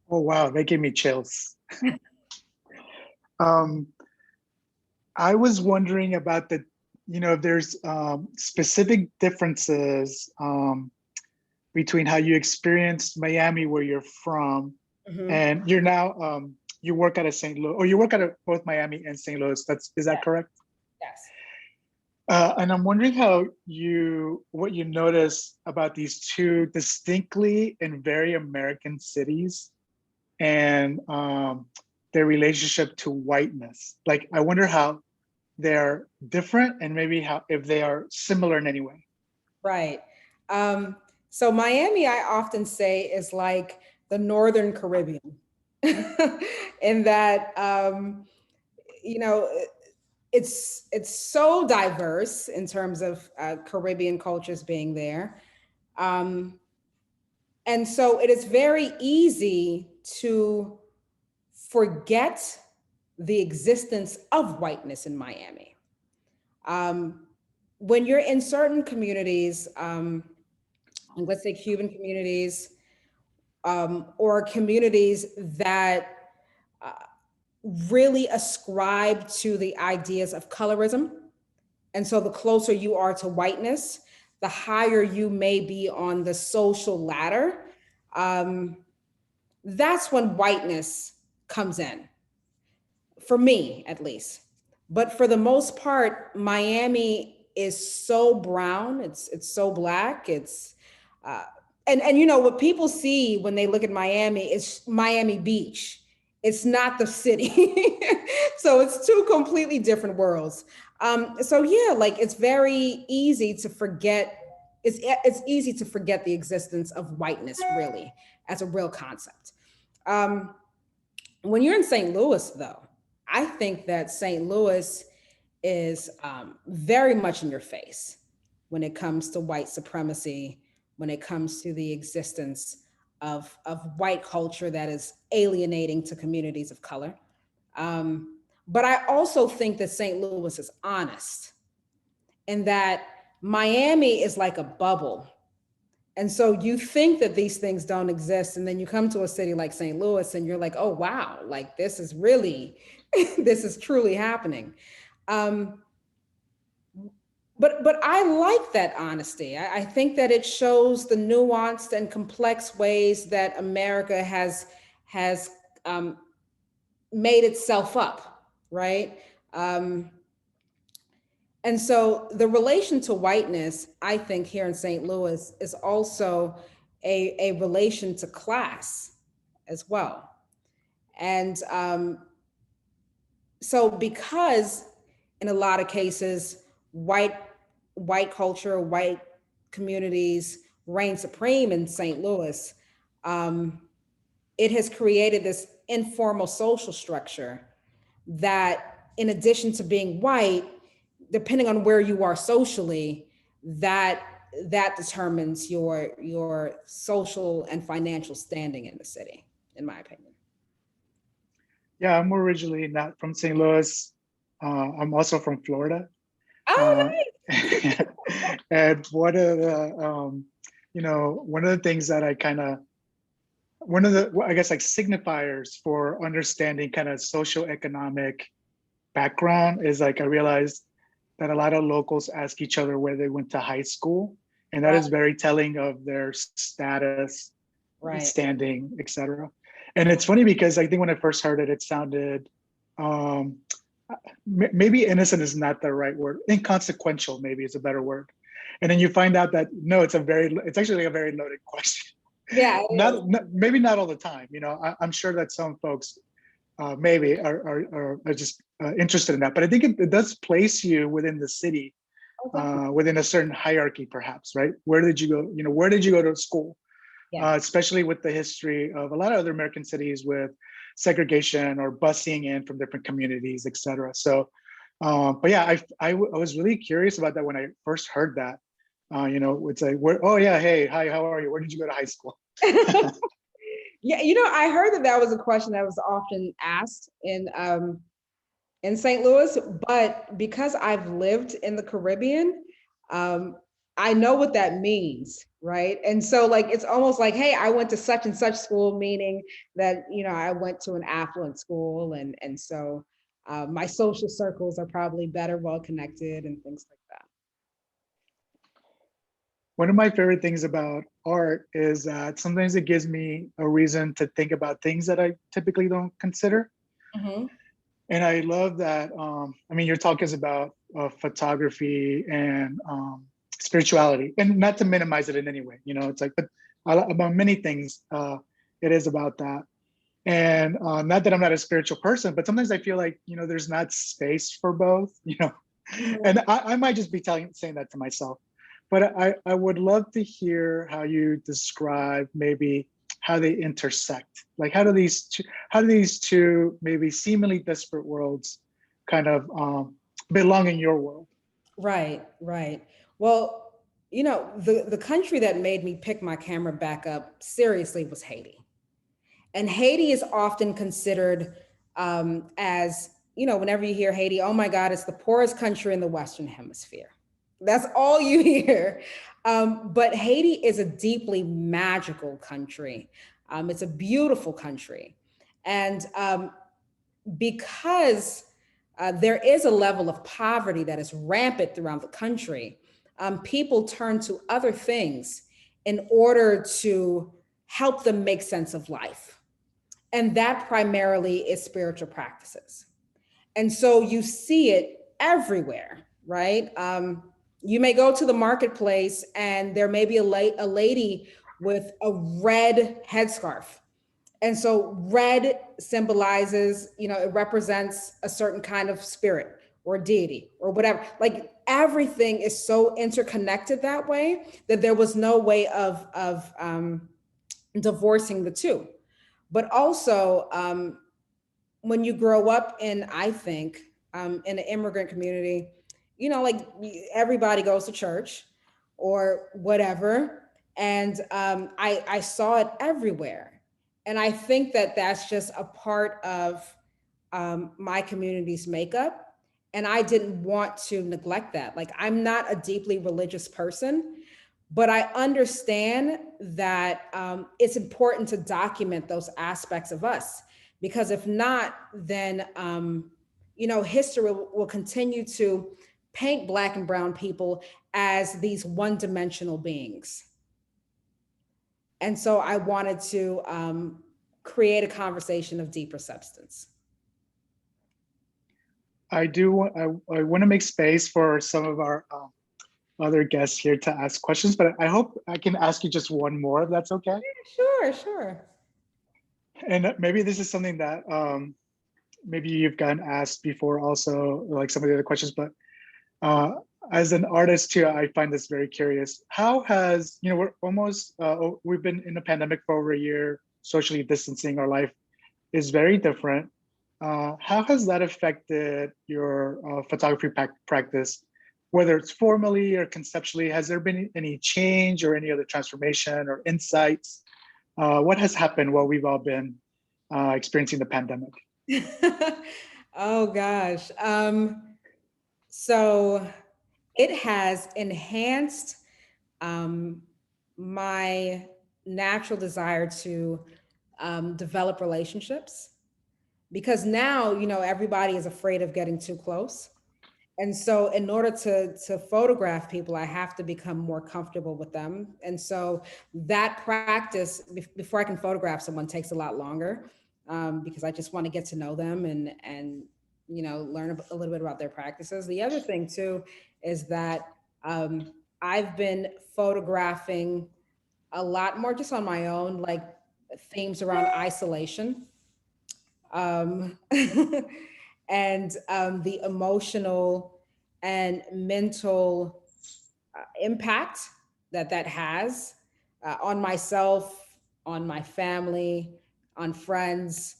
[SPEAKER 2] Oh, wow, that gave me chills. I was wondering about if there's specific differences between how you experienced Miami, where you're from, and you're now, you work at a St. Louis, or you work at both Miami and St. Louis, is that correct?
[SPEAKER 3] Yes.
[SPEAKER 2] And I'm wondering what you notice about these two distinctly and very American cities and their relationship to whiteness. Like, I wonder how they're different and maybe if they are similar in any way. Right.
[SPEAKER 3] So Miami, I often say, is like the Northern Caribbean in that, it's so diverse in terms of Caribbean cultures being there. And so it is very easy to forget the existence of whiteness in Miami. When you're in certain communities, let's say Cuban communities, or communities that really ascribe to the ideas of colorism. And so the closer you are to whiteness, the higher you may be on the social ladder. That's when whiteness comes in, for me at least. But for the most part, Miami is so brown, it's so Black, it's and what people see when they look at Miami is Miami Beach It's not the city. So it's two completely different worlds. So yeah, like it's very easy to forget. It's easy to forget the existence of whiteness really as a real concept. When you're in St. Louis, though, I think that St. Louis is very much in your face when it comes to white supremacy, when it comes to the existence of white culture that is alienating to communities of color. But I also think that St. Louis is honest and that Miami is like a bubble. And so you think that these things don't exist. And then you come to a city like St. Louis and you're like, oh, wow, like this is really, this is truly happening. But I like that honesty. I think that it shows the nuanced and complex ways that America has made itself up, right? And so the relation to whiteness, I think here in St. Louis is also a relation to class as well. And so because in a lot of cases, white culture, white communities reign supreme in St. Louis, it has created this informal social structure that, in addition to being white, depending on where you are socially, that determines your social and financial standing in the city, in my opinion.
[SPEAKER 2] Yeah, I'm originally not from St. Louis. I'm also from Florida.
[SPEAKER 3] Oh,
[SPEAKER 2] nice. And one of the, one of the things that one of the, I guess, like signifiers for understanding kind of socio-economic background is like I realized that a lot of locals ask each other where they went to high school, and that is very telling of their status, standing, etc. And it's funny because I think when I first heard it, it sounded maybe innocent is not the right word. Inconsequential maybe is a better word. And then you find out that no, it's actually a very loaded question.
[SPEAKER 3] Yeah.
[SPEAKER 2] Maybe not all the time. I'm sure that some folks maybe are just interested in that. But I think it does place you within the city, within a certain hierarchy, perhaps, right? Where did you go? Where did you go to school? Yeah. Especially with the history of a lot of other American cities with segregation or busing in from different communities, et cetera. So, but yeah, I was really curious about that when I first heard that. It's like, oh yeah, hey, hi, how are you? Where did you go to high school?
[SPEAKER 3] Yeah, I heard that was a question that was often asked in St. Louis, but because I've lived in the Caribbean, I know what that means, right? And so like, it's almost like, hey, I went to such and such school, meaning that, I went to an affluent school. And so my social circles are probably better, well-connected and things like that.
[SPEAKER 2] One of my favorite things about art is that sometimes it gives me a reason to think about things that I typically don't consider. Mm-hmm. And I love that, your talk is about photography and spirituality, and not to minimize it in any way, it's like, but about many things, it is about that. And not that I'm not a spiritual person, but sometimes I feel like, there's not space for both, mm-hmm. And I might just be saying that to myself. But I would love to hear how you describe maybe how they intersect. Like how do these two maybe seemingly disparate worlds kind of belong in your world?
[SPEAKER 3] Right. Well, the country that made me pick my camera back up seriously was Haiti. And Haiti is often considered as, whenever you hear Haiti, oh my God, it's the poorest country in the Western Hemisphere. That's all you hear. But Haiti is a deeply magical country. It's a beautiful country. And because there is a level of poverty that is rampant throughout the country, people turn to other things in order to help them make sense of life. And that primarily is spiritual practices. And so you see it everywhere, right? You may go to the marketplace and there may be a lady with a red headscarf. And so red symbolizes, it represents a certain kind of spirit or deity or whatever. Like everything is so interconnected that way that there was no way of divorcing the two. But also, when you grow up in, I think, in an immigrant community, like everybody goes to church or whatever. And I saw it everywhere. And I think that that's just a part of my community's makeup. And I didn't want to neglect that. Like, I'm not a deeply religious person, but I understand that it's important to document those aspects of us, because if not, then history will continue to paint Black and brown people as these one-dimensional beings. And so I wanted to create a conversation of deeper substance.
[SPEAKER 2] I want to make space for some of our other guests here to ask questions, but I hope I can ask you just one more, if that's okay.
[SPEAKER 3] Yeah, sure.
[SPEAKER 2] And maybe this is something that maybe you've gotten asked before also, like some of the other questions, but as an artist too, I find this very curious. How has, we're almost, we've been in a pandemic for over a year, socially distancing, our life is very different. How has that affected your photography practice, whether it's formally or conceptually? Has there been any change or any other transformation or insights? What has happened while we've all been experiencing the pandemic?
[SPEAKER 3] Oh gosh. So it has enhanced my natural desire to develop relationships, because now, everybody is afraid of getting too close. And so in order to photograph people, I have to become more comfortable with them. And so that practice before I can photograph someone takes a lot longer, because I just want to get to know them and learn a little bit about their practices. The other thing too is that I've been photographing a lot more just on my own, like themes around isolation. Um, and the emotional and mental impact that has on myself, on my family, on friends.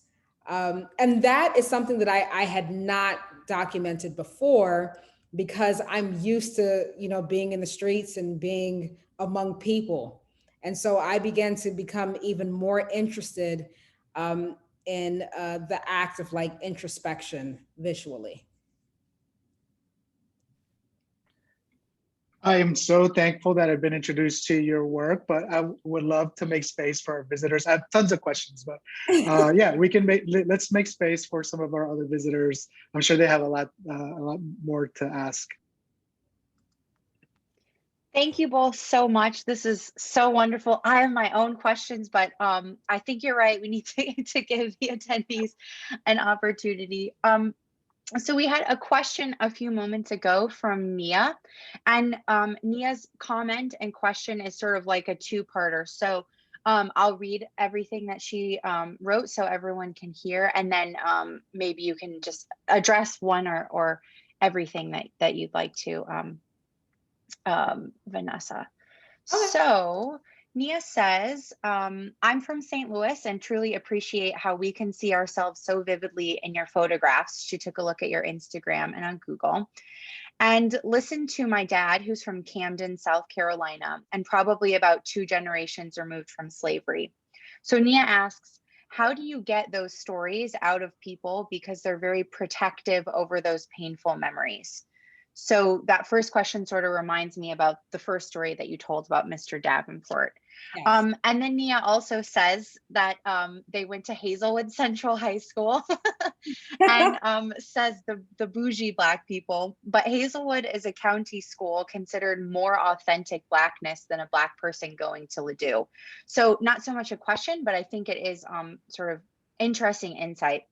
[SPEAKER 3] And that is something that I had not documented before, because I'm used to, being in the streets and being among people. And so I began to become even more interested in the act of like introspection visually.
[SPEAKER 2] I am so thankful that I've been introduced to your work, but I would love to make space for our visitors. I have tons of questions, but yeah, let's make space for some of our other visitors. I'm sure they have a lot more to ask.
[SPEAKER 1] Thank you both so much. This is so wonderful. I have my own questions, but I think you're right. We need to give the attendees an opportunity. So we had a question a few moments ago from Nia, and Nia's comment and question is sort of like a two-parter. So I'll read everything that she wrote so everyone can hear, and then maybe you can just address one or everything that you'd like to, Vanessa.
[SPEAKER 3] Okay.
[SPEAKER 1] So Nia says, I'm from St. Louis and truly appreciate how we can see ourselves so vividly in your photographs. She took a look at your Instagram and on Google, and listened to my dad, who's from Camden, South Carolina, and probably about 2 generations removed from slavery. So Nia asks, how do you get those stories out of people, because they're very protective over those painful memories? So that first question sort of reminds me about the first story that you told about Mr. Davenport.
[SPEAKER 3] Yes.
[SPEAKER 1] And then Nia also says that they went to Hazelwood Central High School and says the bougie Black people, but Hazelwood is a county school considered more authentic Blackness than a Black person going to Ladue. So not so much a question, but I think it is sort of interesting insight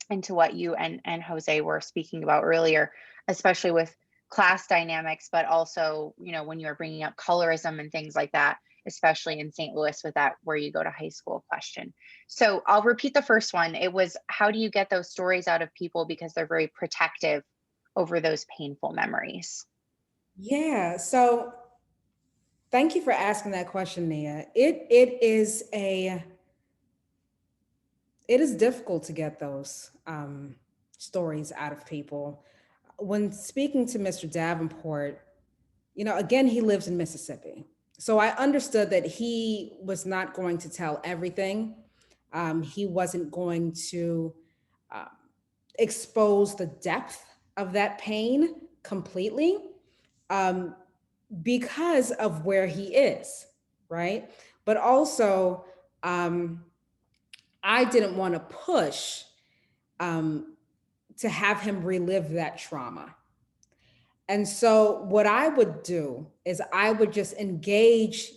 [SPEAKER 1] into what you and Jose were speaking about earlier, especially with class dynamics, but also, when you were bringing up colorism and things like that, especially in St. Louis with that where you go to high school question. So I'll repeat the first one. It was, how do you get those stories out of people because they're very protective over those painful memories?
[SPEAKER 3] Yeah, so thank you for asking that question, Nia. It is difficult to get those stories out of people. When speaking to Mr. Davenport, again, he lives in Mississippi. So I understood that he was not going to tell everything. He wasn't going to uh, expose the depth of that pain completely, um, because of where he is, right? But also, I didn't want to push um, to have him relive that trauma. And so what I would do is I would just engage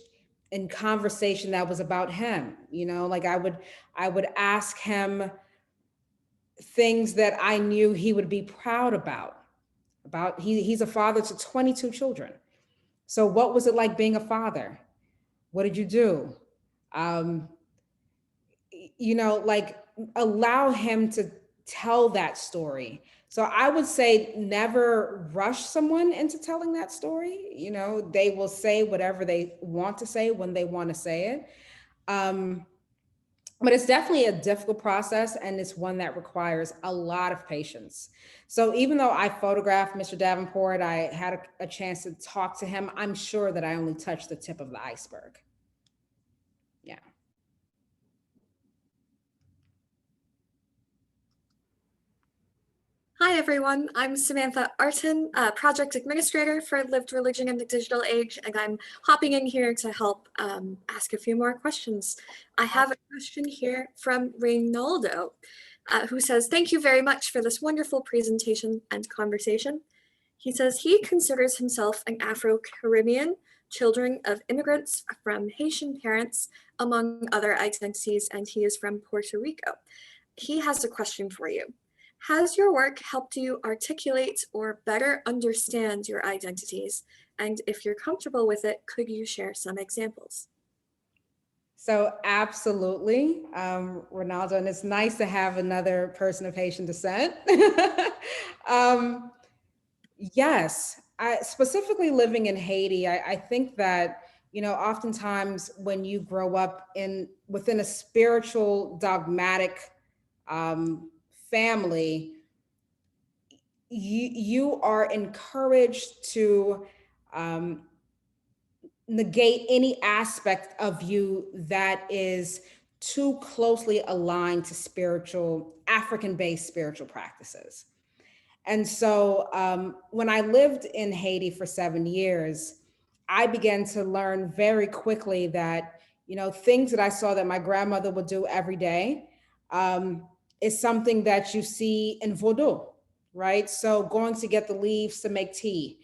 [SPEAKER 3] in conversation that was about him. Like I would ask him things that I knew he would be proud about. He's a father to 22 children. So what was it like being a father? What did you do? Um, like allow him to tell that story. So I would say never rush someone into telling that story. They will say whatever they want to say when they want to say it. But it's definitely a difficult process, and it's one that requires a lot of patience. So even though I photographed Mr. Davenport, I had a chance to talk to him, I'm sure that I only touched the tip of the iceberg. Yeah.
[SPEAKER 4] Hi everyone, I'm Samantha Arton, Project Administrator for Lived Religion in the Digital Age, and I'm hopping in here to help ask a few more questions. I have a question here from Reynaldo, who says, thank you very much for this wonderful presentation and conversation. He says he considers himself an Afro-Caribbean, children of immigrants from Haitian parents, among other identities, and he is from Puerto Rico. He has a question for you. Has your work helped you articulate or better understand your identities? And if you're comfortable with it, could you share some examples?
[SPEAKER 3] So absolutely, Ronaldo, and it's nice to have another person of Haitian descent. Yes, specifically living in Haiti, I think that, oftentimes when you grow up within a spiritual dogmatic family, you are encouraged to negate any aspect of you that is too closely aligned to African-based spiritual practices. And so when I lived in Haiti for 7 years, I began to learn very quickly that, things that I saw that my grandmother would do every day is something that you see in Voodoo, right? So going to get the leaves to make tea,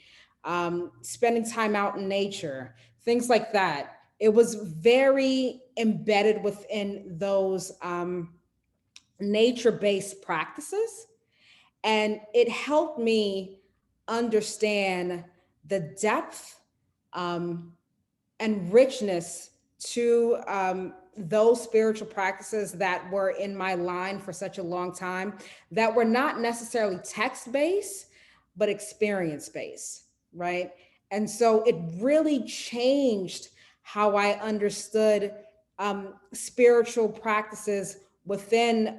[SPEAKER 3] spending time out in nature, things like that. It was very embedded within those nature-based practices. And it helped me understand the depth and richness to those spiritual practices that were in my line for such a long time, that were not necessarily text-based, but experience-based, right? And so it really changed how I understood spiritual practices within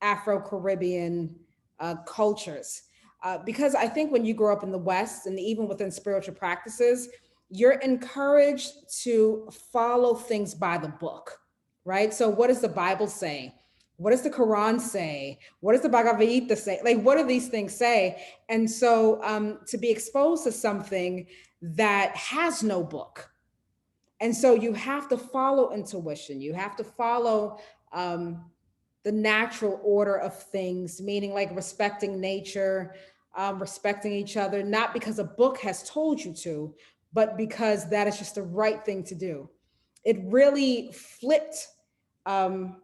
[SPEAKER 3] Afro-Caribbean cultures. Because I think when you grow up in the West, and even within spiritual practices, you're encouraged to follow things by the book, right? So what does the Bible say? What does the Quran say? What does the Bhagavad Gita say? Like, what do these things say? And so to be exposed to something that has no book, and so you have to follow intuition. You have to follow the natural order of things, meaning like respecting nature, respecting each other, not because a book has told you to, but because that is just the right thing to do. It really flipped on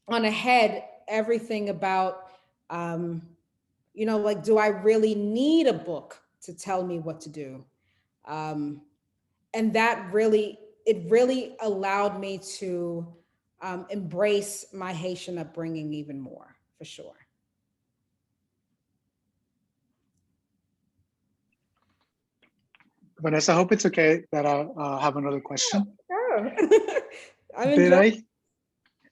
[SPEAKER 3] a head everything about, like, do I really need a book to tell me what to do? And that really it really allowed me to embrace my Haitian upbringing even more, for sure.
[SPEAKER 2] Vanessa, I hope it's okay that I have another question.
[SPEAKER 3] Oh. I'm
[SPEAKER 2] Did
[SPEAKER 3] enjoying.
[SPEAKER 2] I?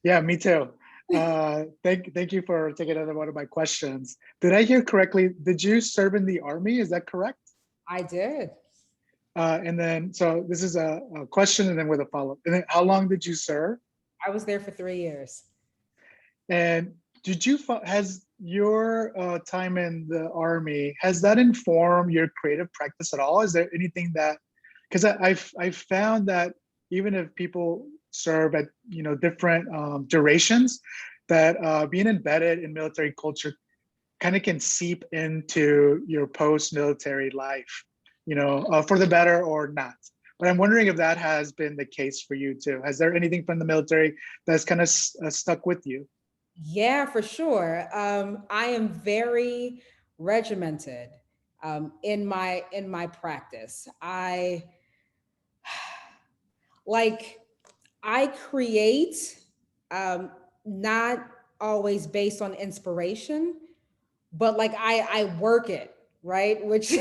[SPEAKER 2] Yeah, me too. Thank you for taking another one of my questions. Did I hear correctly? Did you serve in the Army? Is that correct?
[SPEAKER 3] I did.
[SPEAKER 2] And then, so this is a question and then with a follow-up. And then how long did you serve?
[SPEAKER 3] I was there for 3 years.
[SPEAKER 2] And has your time in the Army, has that informed your creative practice at all? Is there anything that, because I've found that even if people serve at different durations, that being embedded in military culture kind of can seep into your post-military life, for the better or not. But I'm wondering if that has been the case for you too. Has there anything from the military that's kind of stuck with you?
[SPEAKER 3] Yeah, for sure. I am very regimented in my practice. Like I create, not always based on inspiration, but like I work it, right? Which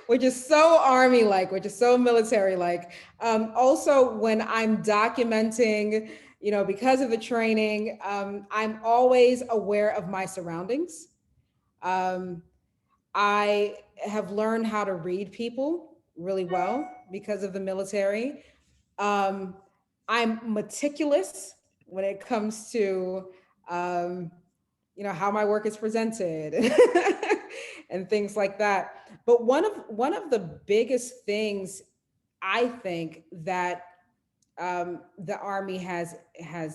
[SPEAKER 3] which is so army like, which is so military like. Also, when I'm documenting, because of the training, I'm always aware of my surroundings. Um, I have learned how to read people really well because of the military. Um, I'm meticulous when it comes to how my work is presented and things like that. But one of the biggest things I think that the Army has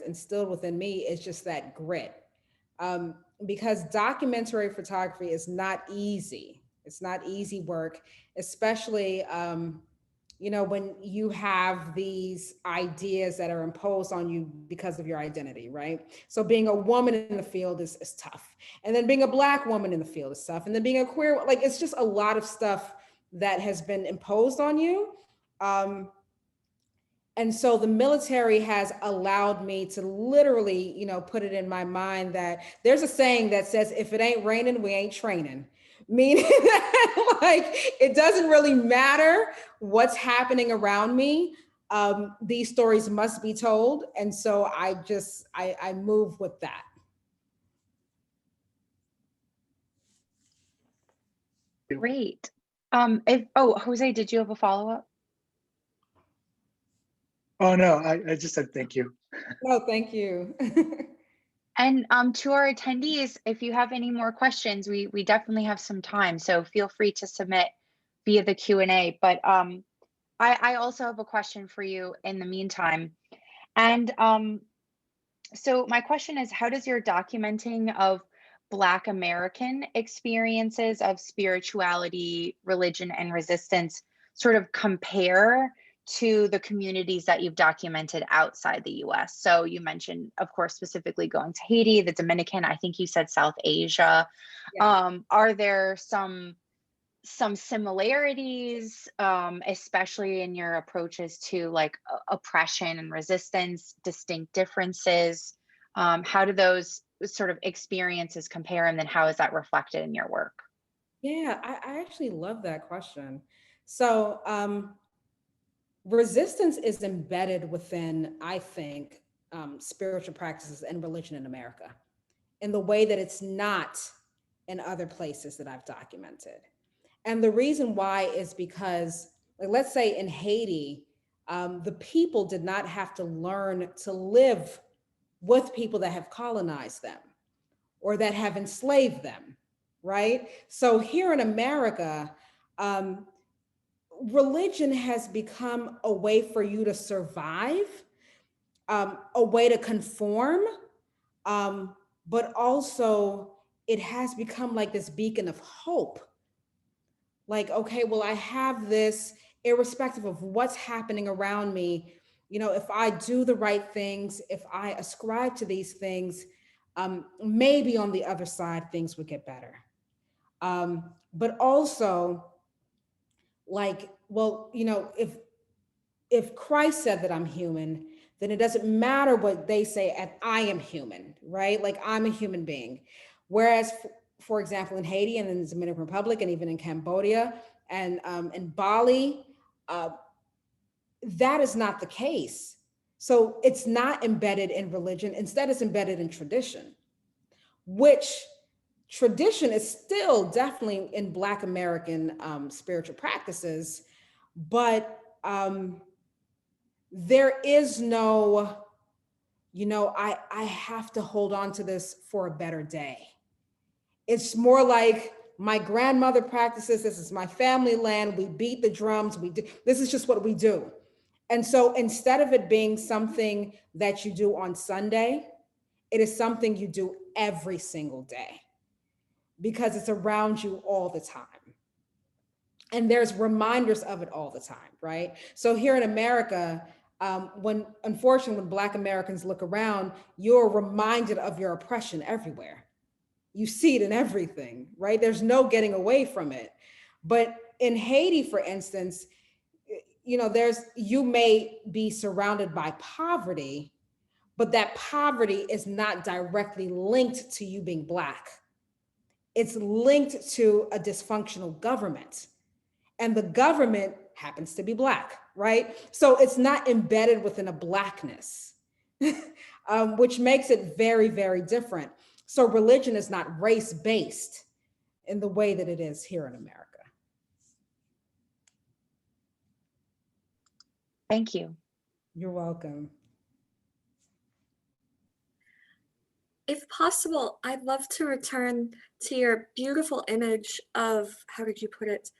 [SPEAKER 3] instilled within me is just that grit. Um, because documentary photography is not easy. It's not easy work, especially when you have these ideas that are imposed on you because of your identity, right? So being a woman in the field is tough. And then being a Black woman in the field is tough. And then being a queer, like it's just a lot of stuff that has been imposed on you. And so the military has allowed me to literally, put it in my mind that there's a saying that says, if it ain't raining, we ain't training. Meaning that like, it doesn't really matter what's happening around me. These stories must be told. And so I move with that.
[SPEAKER 1] Great. Jose, did you have a follow-up?
[SPEAKER 2] Oh no, I just said thank you.
[SPEAKER 3] No, thank you.
[SPEAKER 1] And to our attendees, if you have any more questions, we definitely have some time, so feel free to submit via the Q&A. But I also have a question for you in the meantime. And so my question is, how does your documenting of Black American experiences of spirituality, religion, and resistance sort of compare to the communities that you've documented outside the US? So you mentioned, of course, specifically going to Haiti, the Dominican, I think you said South Asia.
[SPEAKER 3] Yeah.
[SPEAKER 1] Are there some similarities, especially in your approaches to like oppression and resistance, distinct differences? How do those sort of experiences compare, and then how is that reflected in your work?
[SPEAKER 3] Yeah, I actually love that question. So resistance is embedded within, I think, spiritual practices and religion in America in the way that it's not in other places that I've documented. And the reason why is because, like, let's say in Haiti, the people did not have to learn to live with people that have colonized them or that have enslaved them, right? So here in America, religion has become a way for you to survive, a way to conform, but also it has become like this beacon of hope. Like, okay, well, I have this, irrespective of what's happening around me. If I do the right things, if I ascribe to these things, maybe on the other side, things would get better. But also, like, well, if Christ said that I'm human, then it doesn't matter what they say, and I am human, right? Like I'm a human being. Whereas, for example, in Haiti and in the Dominican Republic and even in Cambodia and in Bali, that is not the case. So it's not embedded in religion. Instead, it's embedded in tradition, which tradition is still definitely in Black American spiritual practices, but there is no, I have to hold on to this for a better day. It's more like my grandmother practices, this is my family land, we beat the drums, this is just what we do. And so instead of it being something that you do on Sunday, it is something you do every single day because it's around you all the time. And there's reminders of it all the time, right? So here in America, unfortunately, when Black Americans look around, you're reminded of your oppression everywhere. You see it in everything, right? There's no getting away from it. But in Haiti, for instance, you may be surrounded by poverty, but that poverty is not directly linked to you being Black. It's linked to a dysfunctional government. And the government happens to be Black, right? So it's not embedded within a Blackness, which makes it very, very different. So religion is not race-based in the way that it is here in America.
[SPEAKER 1] Thank you.
[SPEAKER 3] You're welcome.
[SPEAKER 4] If possible, I'd love to return to your beautiful image of, how did you put it?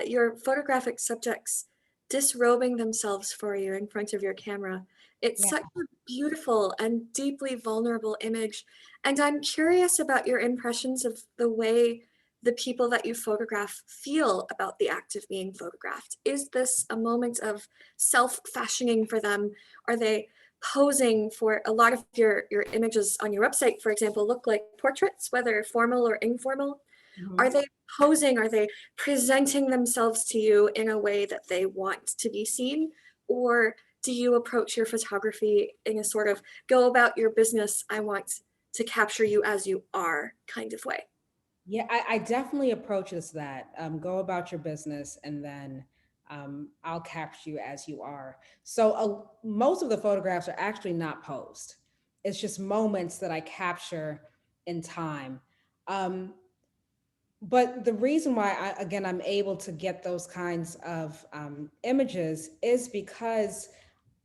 [SPEAKER 4] Your photographic subjects disrobing themselves for you in front of your camera. It's such a beautiful and deeply vulnerable image. And I'm curious about your impressions of the way the people that you photograph feel about the act of being photographed. Is this a moment of self-fashioning for them? Are they posing? For a lot of your images on your website, for example, look like portraits, whether formal or informal. Mm-hmm. Are they posing? Are they presenting themselves to you in a way that they want to be seen? Or do you approach your photography in a sort of go about your business, I want to capture you as you are kind of way?
[SPEAKER 3] Yeah, I definitely approach this that go about your business and then I'll capture you as you are. So most of the photographs are actually not posed. It's just moments that I capture in time. But the reason why, I'm able to get those kinds of images is because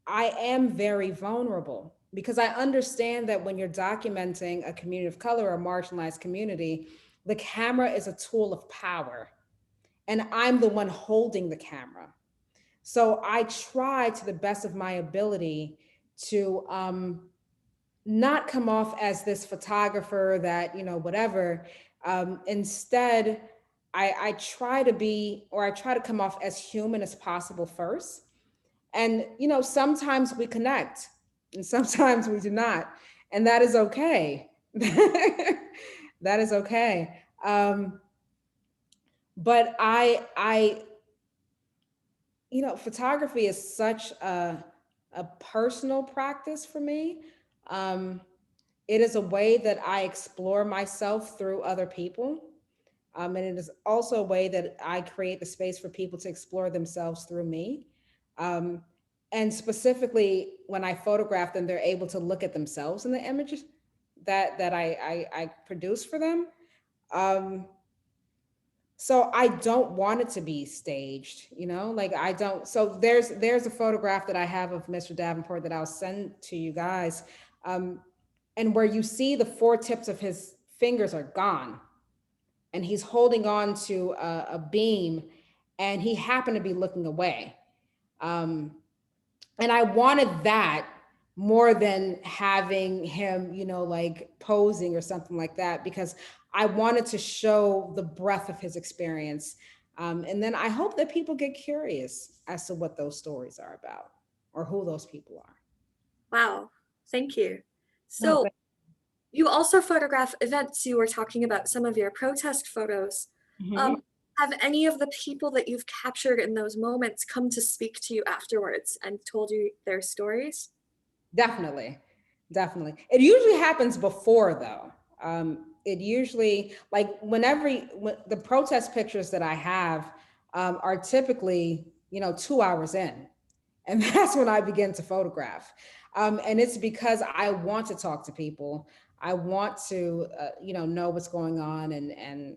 [SPEAKER 3] I am very vulnerable, because I understand that when you're documenting a community of color or a marginalized community, the camera is a tool of power, and I'm the one holding the camera. So I try to the best of my ability to not come off as this photographer that, whatever. Instead, I try to come off as human as possible first. And, sometimes we connect and sometimes we do not. And that is okay. That is okay. But photography is such a personal practice for me. It is a way that I explore myself through other people. And it is also a way that I create the space for people to explore themselves through me. And specifically, when I photograph them, they're able to look at themselves in the images that I produce for them. So I don't want it to be staged, like I don't. So there's a photograph that I have of Mr. Davenport that I'll send to you guys. And where you see the four tips of his fingers are gone. And he's holding on to a beam, and he happened to be looking away. And I wanted that more than having him, like posing or something like that, because I wanted to show the breadth of his experience. And then I hope that people get curious as to what those stories are about or who those people are.
[SPEAKER 4] Wow, thank you. So you also photograph events. You were talking about some of your protest photos.
[SPEAKER 3] Mm-hmm.
[SPEAKER 4] Have any of the people that you've captured in those moments come to speak to you afterwards and told you their stories?
[SPEAKER 3] Definitely, definitely. It usually happens before though. It usually, like when the protest pictures that I have are typically, 2 hours in. And that's when I begin to photograph. And it's because I want to talk to people. I want to, know what's going on and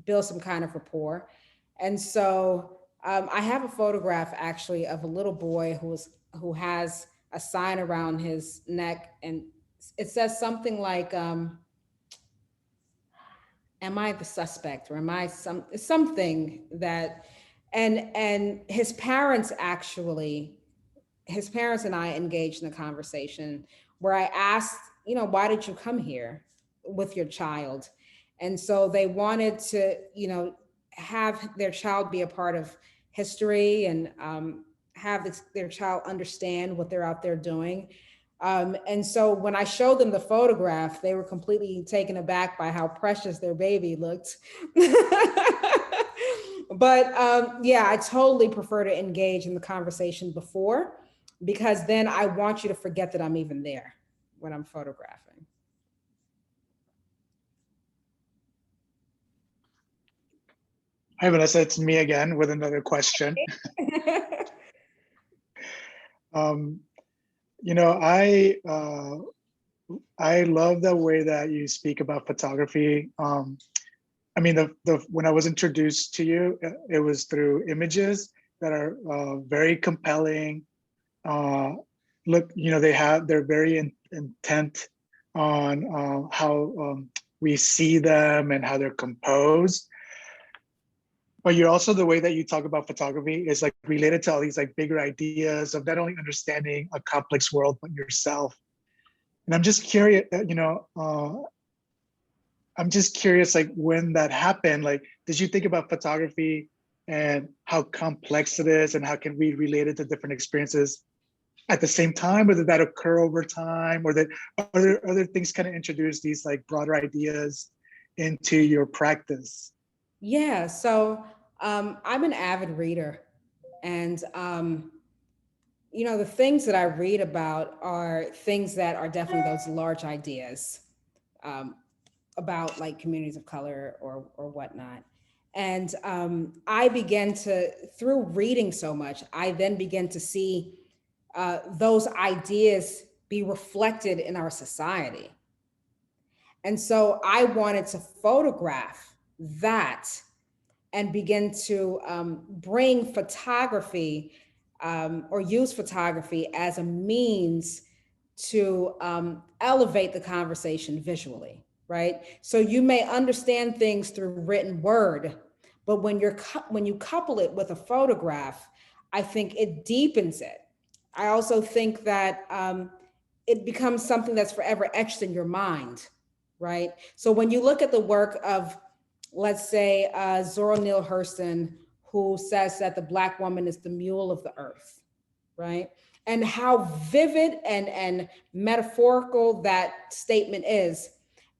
[SPEAKER 3] build some kind of rapport. And so I have a photograph actually of a little boy who has a sign around his neck, and it says something like, "Am I the suspect?" or "Am I something that?" And his parents and I engaged in a conversation where I asked, why did you come here with your child? And so they wanted to, have their child be a part of history and have their child understand what they're out there doing. And so when I showed them the photograph, they were completely taken aback by how precious their baby looked. But yeah, I totally prefer to engage in the conversation before, because then I want you to forget that I'm even there when I'm photographing.
[SPEAKER 2] Hi, Vanessa, it's me again with another question. Um, I love the way that you speak about photography. I mean, when I was introduced to you, it was through images that are very compelling. Look, they're very intent on how we see them and how they're composed. But you're also, the way that you talk about photography is like related to all these like bigger ideas of not only understanding a complex world, but yourself. And I'm just curious, like when that happened, like, did you think about photography and how complex it is and how can we relate it to different experiences at the same time, or did that occur over time, or that other things kind of introduce these like broader ideas into your practice?
[SPEAKER 3] Yeah, so I'm an avid reader, and the things that I read about are things that are definitely those large ideas um, about like communities of color or whatnot. And I began to, through reading so much, I then began to see those ideas be reflected in our society. And so I wanted to photograph that and begin to bring photography or use photography as a means to elevate the conversation visually, right? So you may understand things through written word, but when you couple it with a photograph, I think it deepens it. I also think that it becomes something that's forever etched in your mind, right? So when you look at the work of, let's say, Zora Neale Hurston, who says that the Black woman is the mule of the earth, right? And how vivid and metaphorical that statement is.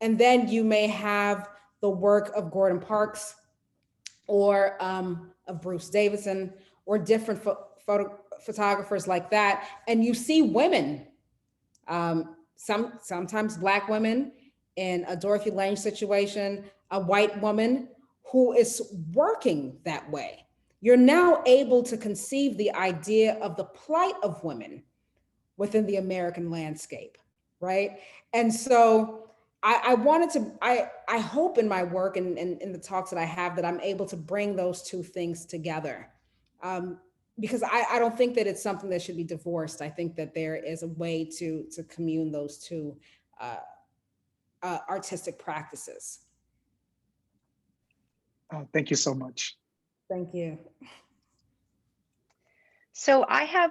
[SPEAKER 3] And then you may have the work of Gordon Parks or of Bruce Davison or different photographers like that. And you see women, sometimes Black women in a Dorothy Lange situation, a white woman who is working that way. You're now able to conceive the idea of the plight of women within the American landscape, right? And so I wanted to, I hope in my work and in the talks that I have that I'm able to bring those two things together. Because I don't think that it's something that should be divorced. I think that there is a way to commune those two artistic practices.
[SPEAKER 2] Thank you so much.
[SPEAKER 3] Thank you.
[SPEAKER 1] So I have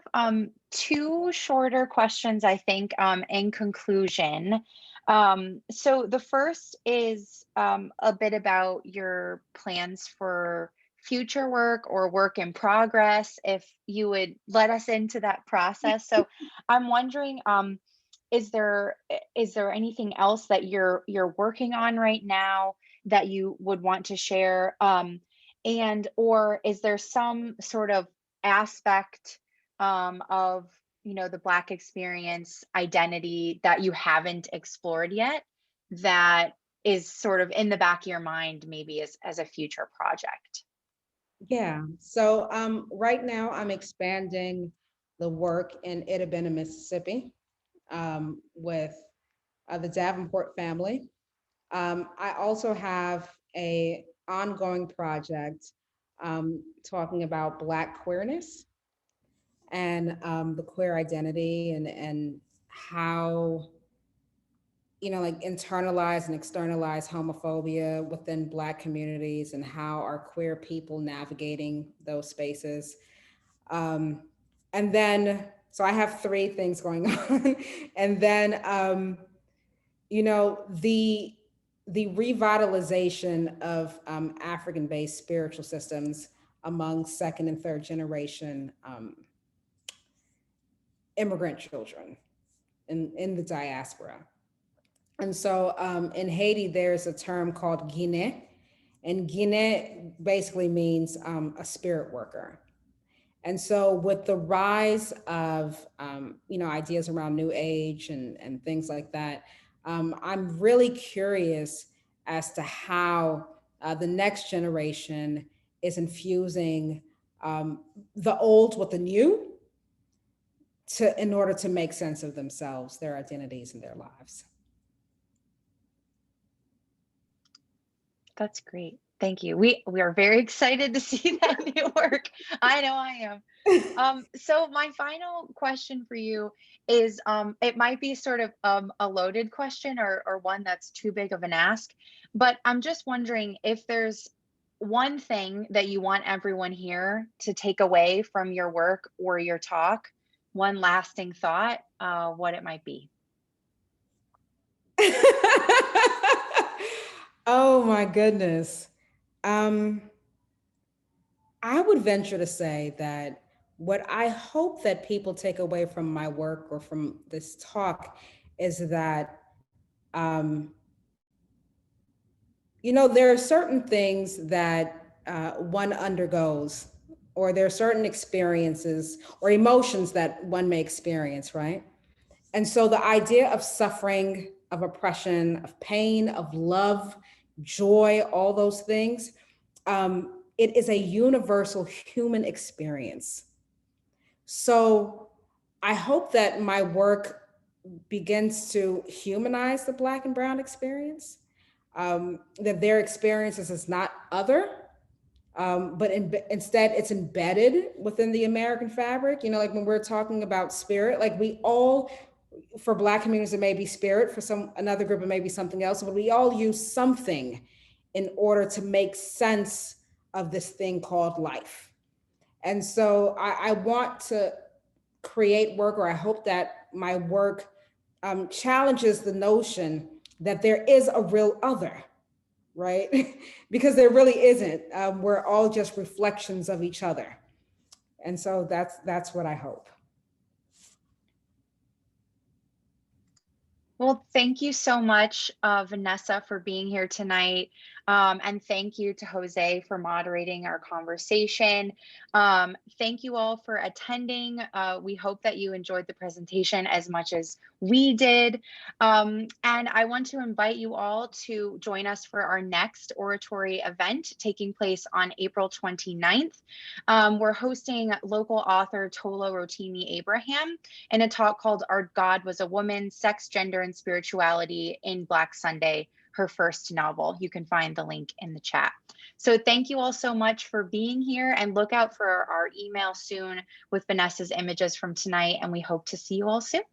[SPEAKER 1] two shorter questions, I think, in conclusion. So the first is a bit about your plans for future work or work in progress, if you would let us into that process. So I'm wondering, is there anything else that you're working on right now that you would want to share? And or is there some sort of aspect of the Black experience identity that you haven't explored yet that is sort of in the back of your mind maybe as a future project?
[SPEAKER 3] Yeah. So right now I'm expanding the work in Itabena, Mississippi, with the Davenport family. I also have a ongoing project talking about Black queerness and the queer identity and how, like internalized and externalized homophobia within Black communities and how are queer people navigating those spaces. Um, and then, so I have three things going on. And then, the revitalization of African-based spiritual systems among second and third generation immigrant children in the diaspora. And so in Haiti, there's a term called Guinée, and Guinée basically means a spirit worker. And so with the rise of, ideas around New Age and things like that, I'm really curious as to how the next generation is infusing the old with the new in order to make sense of themselves, their identities, and their lives.
[SPEAKER 1] That's great. Thank you. We are very excited to see that new work. I know I am. So my final question for you is, it might be sort of a loaded question or one that's too big of an ask, but I'm just wondering if there's one thing that you want everyone here to take away from your work or your talk, one lasting thought, what it might be.
[SPEAKER 3] Oh my goodness. I would venture to say that what I hope that people take away from my work or from this talk is that, there are certain things that one undergoes, or there are certain experiences or emotions that one may experience, right? And so the idea of suffering, of oppression, of pain, of love, joy, all those things, it is a universal human experience. So I hope that my work begins to humanize the Black and Brown experience, that their experiences is not other, but instead it's embedded within the American fabric. Like when we're talking about spirit, like we all, for Black communities, it may be spirit, for another group, it may be something else, but we all use something in order to make sense of this thing called life. And so I want to create work, or I hope that my work challenges the notion that there is a real other, right? Because there really isn't. We're all just reflections of each other. And so that's what I hope.
[SPEAKER 1] Well, thank you so much, Vanessa, for being here tonight. And thank you to Jose for moderating our conversation. Thank you all for attending. We hope that you enjoyed the presentation as much as we did. And I want to invite you all to join us for our next oratory event taking place on April 29th. We're hosting local author Tolo Rotimi Abraham in a talk called Our God Was a Woman, Sex, Gender, and Spirituality in Black Sunday, her first novel. You can find the link in the chat. So thank you all so much for being here, and look out for our email soon with Vanessa's images from tonight, and we hope to see you all soon.